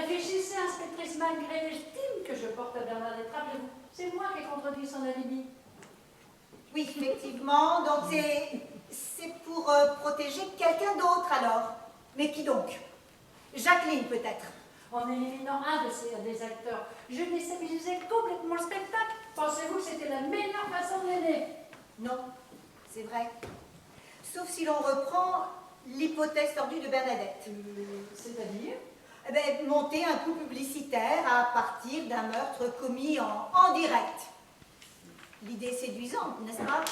Réfléchissez, inspectrice, malgré l'estime que je porte à Bernadette. Rappelez-vous, c'est moi qui ai contredit son alibi. Oui, effectivement, donc c'est pour protéger quelqu'un d'autre alors. Mais qui donc? Jacqueline peut-être. En éliminant un des acteurs, je déstabilisais complètement le spectacle. Pensez-vous que c'était la meilleure façon de l'aider? Non, c'est vrai. Sauf si l'on reprend l'hypothèse tordue de Bernadette. C'est-à-dire? Eh ben, monter un coup publicitaire à partir d'un meurtre commis en direct. L'idée séduisante, n'est-ce pas?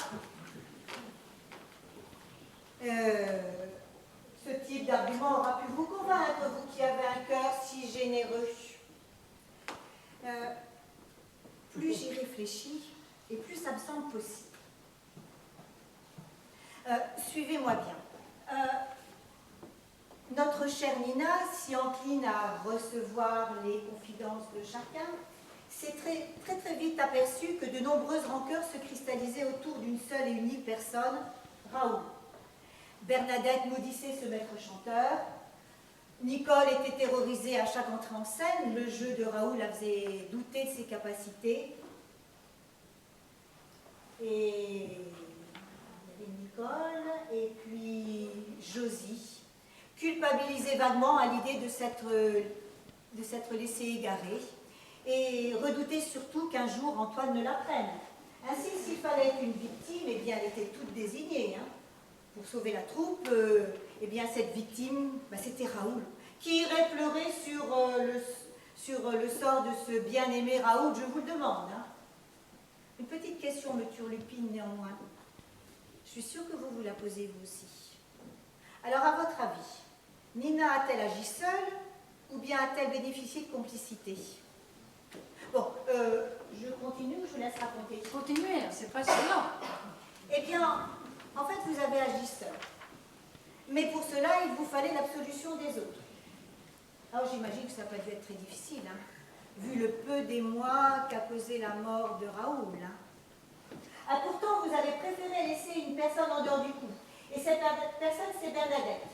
Ce type d'argument aura pu vous convaincre, vous qui avez un cœur si généreux. Plus j'y réfléchis, et plus ça me semble possible. Suivez-moi bien. Notre chère Nina, si encline à recevoir les confidences de chacun, s'est très vite aperçu que de nombreuses rancœurs se cristallisaient autour d'une seule et unique personne, Raoul. Bernadette maudissait ce maître chanteur. Nicole était terrorisée à chaque entrée en scène. Le jeu de Raoul la faisait douter de ses capacités. Et il y avait Nicole et puis Josie, culpabilisée vaguement à l'idée de s'être laissée égarer et redoutait surtout qu'un jour Antoine ne la prenne. Ainsi, s'il fallait une victime, eh bien, elle était toute désignée. Hein. Pour sauver la troupe, eh bien, cette victime, c'était Raoul, qui irait pleurer sur le sort de ce bien-aimé Raoul, je vous le demande. Hein. Une petite question me turlupine néanmoins. Je suis sûre que vous vous la posez vous aussi. Alors, à votre avis, Nina a-t-elle agi seule ou bien a-t-elle bénéficié de complicité? Bon, je continue ou je vous laisse raconter? Continuez, c'est passionnant. Eh bien, en fait, vous avez agi seul. Mais pour cela, il vous fallait l'absolution des autres. Alors, j'imagine que ça n'a pas dû être très difficile, hein, vu le peu d'émoi qu'a causé la mort de Raoul. Hein. Ah, pourtant, vous avez préféré laisser une personne en dehors du coup. Et cette personne, c'est Bernadette.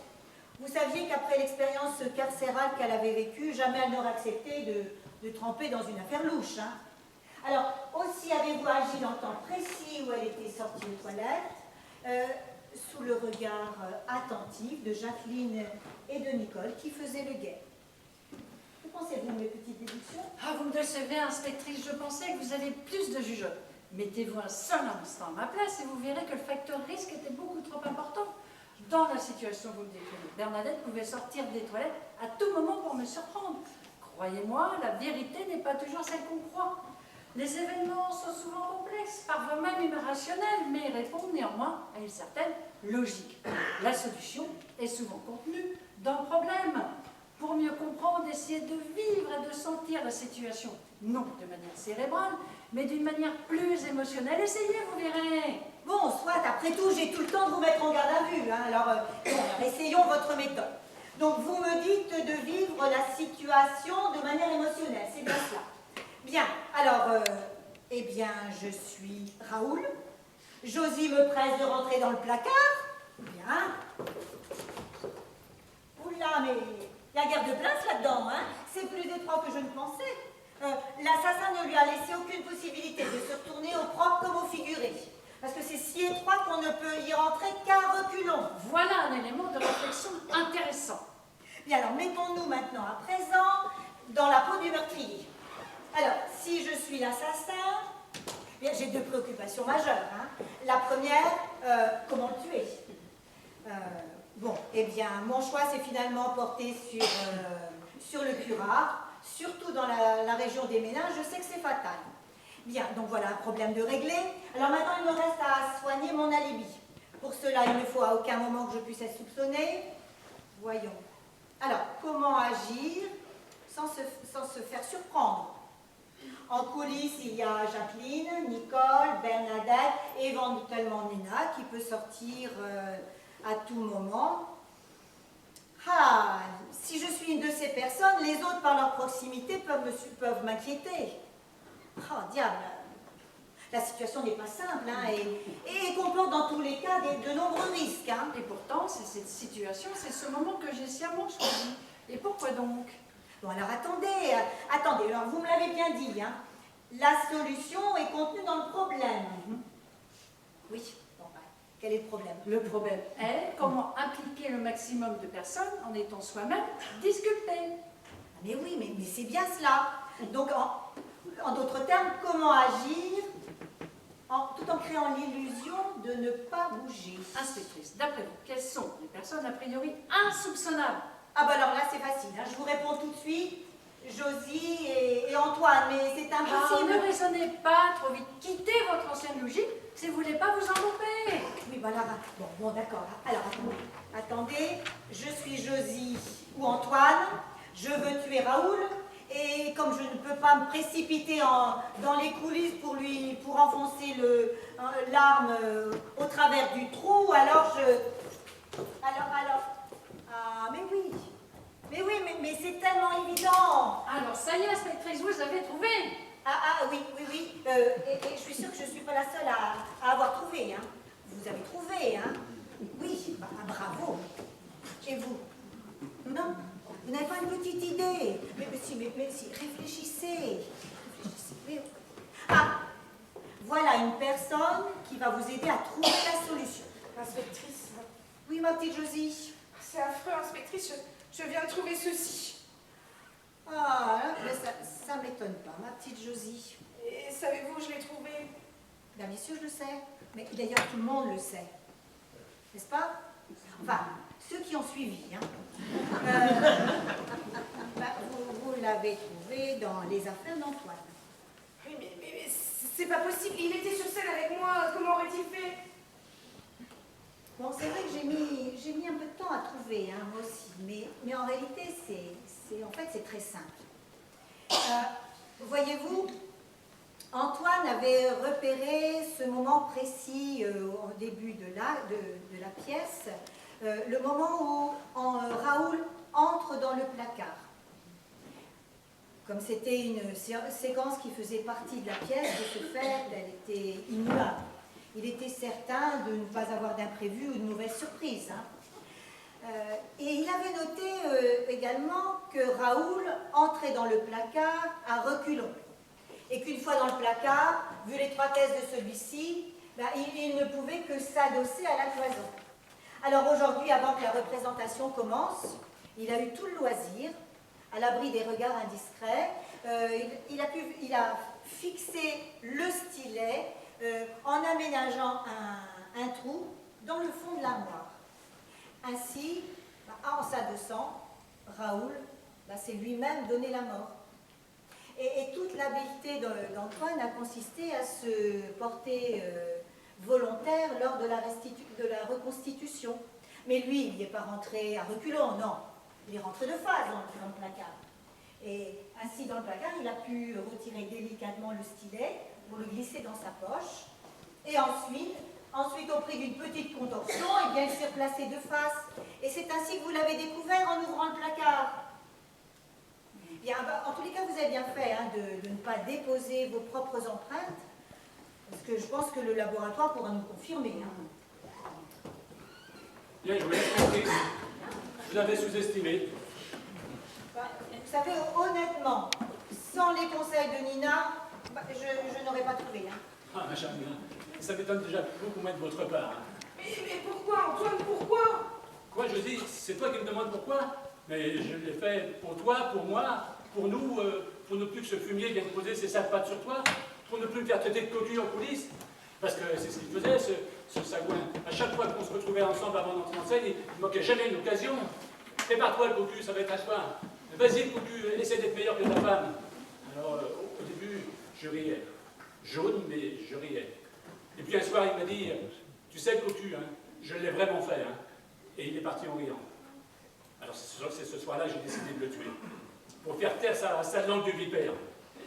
Vous saviez qu'après l'expérience carcérale qu'elle avait vécue, jamais elle n'aurait accepté de tremper dans une affaire louche. Hein. Alors, aussi avez-vous agi dans le temps précis où elle était sortie aux toilettes, sous le regard attentif de Jacqueline et de Nicole qui faisaient le guet. Que pensez-vous de mes petites déductions? Ah, vous me décevez, inspectrice, je pensais que vous aviez plus de jugeote. Mettez-vous un seul instant à ma place et vous verrez que le facteur risque était beaucoup trop important. Dans la situation que vous me décrivez, Bernadette pouvait sortir des toilettes à tout moment pour me surprendre. Croyez-moi, la vérité n'est pas toujours celle qu'on croit. Les événements sont souvent complexes, parfois même irrationnels, mais répondent néanmoins à une certaine logique. La solution est souvent contenue dans le problème. Pour mieux comprendre, essayez de vivre et de sentir la situation, non de manière cérébrale, mais d'une manière plus émotionnelle. Essayez, vous verrez. Bon, soit, après tout, j'ai tout le temps de vous mettre en garde à vue. Hein. Alors, essayons votre méthode. Donc, vous me dites de vivre la situation de manière émotionnelle, c'est bien cela. Bien, alors, eh bien, je suis Raoul. Josie me presse de rentrer dans le placard. Bien. Oula, mais il y a guère de place là-dedans, hein. C'est plus étroit que je ne pensais. L'assassin ne lui a laissé aucune possibilité de se retourner au propre comme au figuré. Parce que c'est si étroit qu'on ne peut y rentrer qu'à reculons. Voilà un élément de réflexion intéressant. Bien, alors mettons-nous maintenant à présent dans la peau du meurtrier. Alors, si je suis l'assassin, j'ai deux préoccupations majeures. Hein. La première, comment le tuer? Bon, eh bien, mon choix s'est finalement porté sur le curare, surtout dans la région des méninges, je sais que c'est fatal. Bien, donc voilà un problème de réglé. Alors maintenant, il me reste à soigner mon alibi. Pour cela, il ne faut à aucun moment que je puisse être soupçonnée. Voyons. Alors, comment agir sans se faire surprendre? En coulisses, il y a Jacqueline, Nicole, Bernadette et éventuellement Nina qui peut sortir à tout moment. Ah, si je suis une de ces personnes, les autres par leur proximité peuvent m'inquiéter. Oh, diable, la situation n'est pas simple hein, et comporte dans tous les cas de nombreux risques. Hein. Et pourtant, c'est cette situation, c'est ce moment que j'ai sciemment choisi. Et pourquoi donc? Bon, alors attendez, alors vous me l'avez bien dit, hein. La solution est contenue dans le problème. Oui, bon, quel est le problème? Le problème est comment impliquer le maximum de personnes en étant soi-même disculpé. Mais oui, mais c'est bien cela. Donc, en d'autres termes, comment agir tout en créant l'illusion de ne pas bouger? Inspectrice, d'après vous, quelles sont les personnes a priori insoupçonnables? Ah bah alors là, c'est facile. Hein. Je vous réponds tout de suite. Josie et Antoine, mais c'est impossible. Ne raisonnez pas trop vite. Quittez votre ancienne logique si vous ne voulez pas vous envelopper. Oui, voilà. Bon, d'accord. Alors, attendez. Je suis Josie ou Antoine. Je veux tuer Raoul. Et comme je ne peux pas me précipiter dans les coulisses pour enfoncer l'arme au travers du trou, alors ah, mais oui. Mais c'est tellement évident. Alors, ça y est, inspectrice, vous avez trouvé. Oui. Et je suis sûre que je ne suis pas la seule à avoir trouvé. Hein. Vous avez trouvé, hein? Oui, bravo. Et vous? Non? Vous n'avez pas une petite idée? Mais si, réfléchissez. Oui. Ah, voilà une personne qui va vous aider à trouver la solution. Inspectrice. Oui, ma petite Josie. C'est affreux, inspectrice, je viens de trouver ceci. Ah, mais ça m'étonne pas, ma petite Josie. Et savez-vous où je l'ai trouvé? Bien sûr, je le sais. Mais d'ailleurs, tout le monde le sait. N'est-ce pas? Enfin, ceux qui ont suivi. Hein. Vous l'avez trouvé dans les affaires d'Antoine. Mais c'est pas possible. Il était sur scène avec moi. Comment aurait-il fait? Bon, c'est vrai que j'ai mis un peu de temps à trouver, hein, moi aussi. Mais en réalité, c'est très simple. Voyez-vous, Antoine avait repéré ce moment précis au début de la pièce, le moment où Raoul entre dans le placard. Comme c'était une séquence qui faisait partie de la pièce, de ce fait, elle était immuable. Il était certain de ne pas avoir d'imprévu ou de mauvaise surprise. Hein. Et il avait noté également que Raoul entrait dans le placard à reculons. Et qu'une fois dans le placard, vu l'étroitesse de celui-ci, il ne pouvait que s'adosser à la cloison. Alors aujourd'hui, avant que la représentation commence, il a eu tout le loisir, à l'abri des regards indiscrets, il a fixé le stylet en aménageant un trou dans le fond de l'armoire. Ainsi, en s'adossant, Raoul s'est lui-même donné la mort. Et toute l'habileté d'Antoine a consisté à se porter volontaire lors de la reconstitution. Mais lui, il n'y est pas rentré à reculons, non. Il est rentré de face dans le placard. Et ainsi, dans le placard, il a pu retirer délicatement le stylet pour le glisser dans sa poche. Et ensuite au prix d'une petite contorsion, eh bien, il s'est replacé de face. Et c'est ainsi que vous l'avez découvert en ouvrant le placard. Bien, en tous les cas, vous avez bien fait hein, de ne pas déposer vos propres empreintes, parce que je pense que le laboratoire pourra nous confirmer. Hein. Bien joué, compris. Vous avez sous-estimé. Vous savez, honnêtement, sans les conseils de Nina, je n'aurais pas trouvé. Hein. Ah, ma chère Nina, ça m'étonne déjà beaucoup moins de votre part. Mais pourquoi, Antoine, pourquoi? Quoi, je dis, c'est toi qui me demandes pourquoi? Mais je l'ai fait pour toi, pour moi, pour nous, pour ne plus que ce fumier vienne poser ses sales pattes sur toi, pour ne plus me faire traiter de cocu en coulisses. Parce que c'est ce qu'il faisait, ce sagouin. À chaque fois qu'on se retrouvait ensemble avant d'entrer en scène, il ne manquait jamais une occasion. Prépare-toi le cocu, ça va être à toi. Vas-y le cocu, essaie d'être meilleur que ta femme. Alors, au début, je riais. Jaune, mais je riais. Et puis un soir, il m'a dit, tu sais le cocu, hein, je l'ai vraiment fait. Hein. Et il est parti en riant. Alors c'est ce soir-là que j'ai décidé de le tuer. Pour faire taire sa langue de vipère.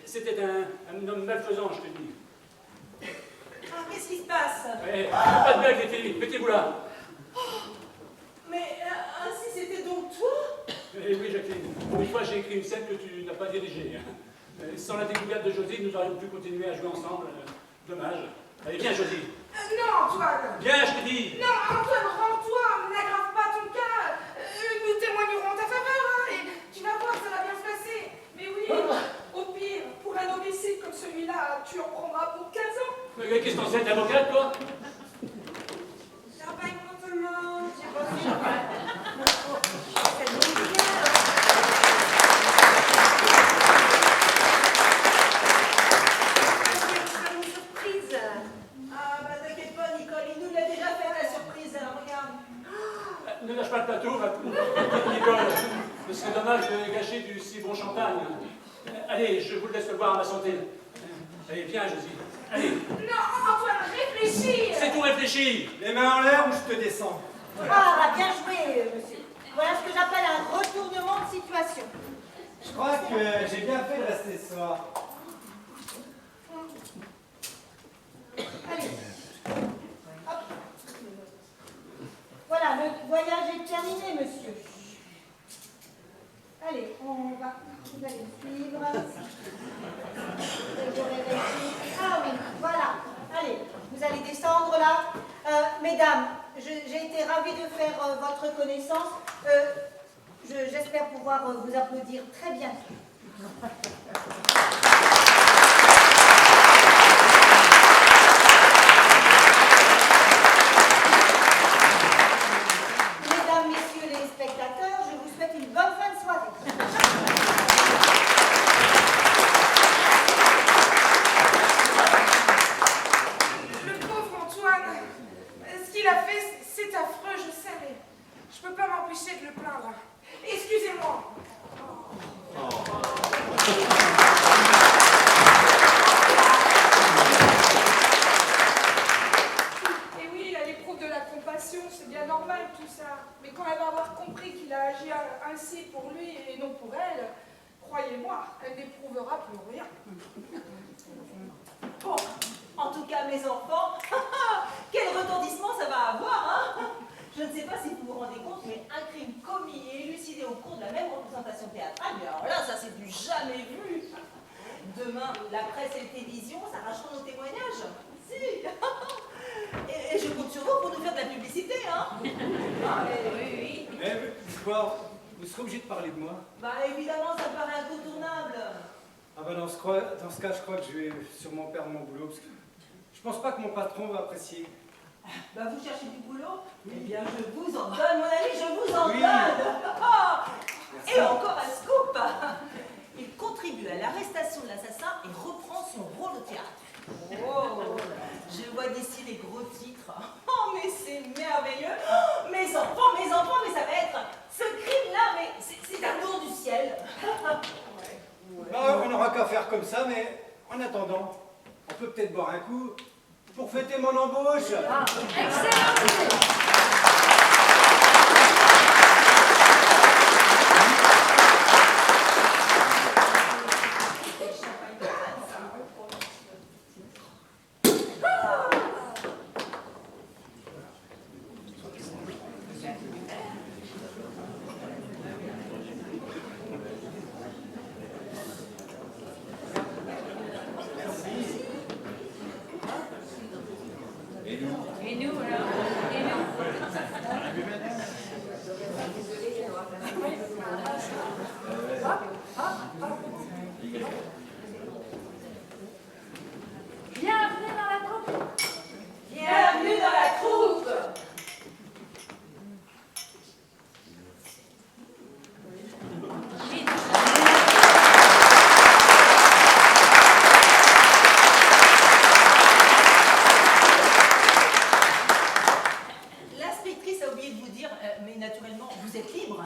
C'était un homme malfaisant, je te dis. Ah, qu'est-ce qui se passe? Pas de blague, les filles, mettez-vous là. Oh, mais ainsi c'était donc toi? Eh oui, Jacqueline. Pour une fois, j'ai écrit une scène que tu n'as pas dirigée. Sans la découverte de Josie, nous aurions pu continuer à jouer ensemble. Dommage. Allez, viens, Josie. Non, Antoine. Viens, je te dis. Non, Antoine, rends-toi. N'aggrave pas ton cas. Nous témoignerons en ta faveur. Hein, et tu vas voir, ça va bien se passer. Mais oui, au pire, pour un homicide comme celui-là, tu en prendras pour 15 ans. Mais qu'est-ce que t'en sais, d'avocate, toi? Champagne pour tout le monde. J'ai pas vu. T'inquiète pas, Nicole, il nous l'a déjà fait la surprise, alors regarde. Ne lâche pas le plateau, Nicole. Ce serait dommage de gâcher du si bon champagne. Allez, je vous laisse le boire à ma santé. Allez, viens, Josie. Allez. Non, Antoine, réfléchis. C'est tout réfléchi. Les mains en l'air ou je te descends? Ah, bien joué, monsieur. Voilà ce que j'appelle un retournement de situation. Je crois que j'ai bien fait de rester ce soir. Allez. Hop. Voilà, le voyage est terminé, monsieur. Allez, vous allez me suivre. Je vérifie. Ah oui, voilà. Allez, vous allez descendre là. Mesdames, j'ai été ravie de faire votre connaissance. J'espère pouvoir vous applaudir très bientôt. Mesdames, messieurs les spectateurs, je vous souhaite une bonne fin de soirée. Je peux pas m'empêcher de le plaindre. Excusez-moi. Et oui, elle éprouve de la compassion, c'est bien normal tout ça. Mais quand elle va avoir compris qu'il a agi ainsi pour lui et non pour elle, croyez-moi, elle n'éprouvera plus rien. Bon, en tout cas, mes enfants, quel retentissement ça va avoir, hein? Je ne sais pas si vous vous rendez compte, mais un crime commis et élucidé au cours de la même représentation théâtrale, mais alors là, ça c'est du jamais vu. Demain, la presse et la télévision s'arracheront nos témoignages. Si. Et je compte sur vous pour nous faire de la publicité, hein? Ah, oui. Mais quoi, vous serez obligé de parler de moi. Bah évidemment, ça me paraît incontournable. Ah bah dans ce cas, je crois que je vais sûrement perdre mon boulot, parce que je pense pas que mon patron va apprécier. Bah vous cherchez du boulot? Eh bien je vous en donne, mon ami, je vous en Oui. donne. Et encore un scoop. Il contribue à l'arrestation de l'assassin et reprend son rôle au théâtre. Oh, je vois d'ici les gros titres. Oh mais c'est merveilleux. Oh, mes enfants, mais ça va être ce crime-là, mais c'est un don du ciel. Bah, on n'aura qu'à faire comme ça, mais en attendant, on peut peut-être boire un coup pour fêter mon embauche. Ah, excellent. Et nous, alors? Et nous? Bienvenue dans la troupe. Bienvenue dans la troupe. L'inspectrice a oublié de vous dire, mais naturellement, vous êtes libre.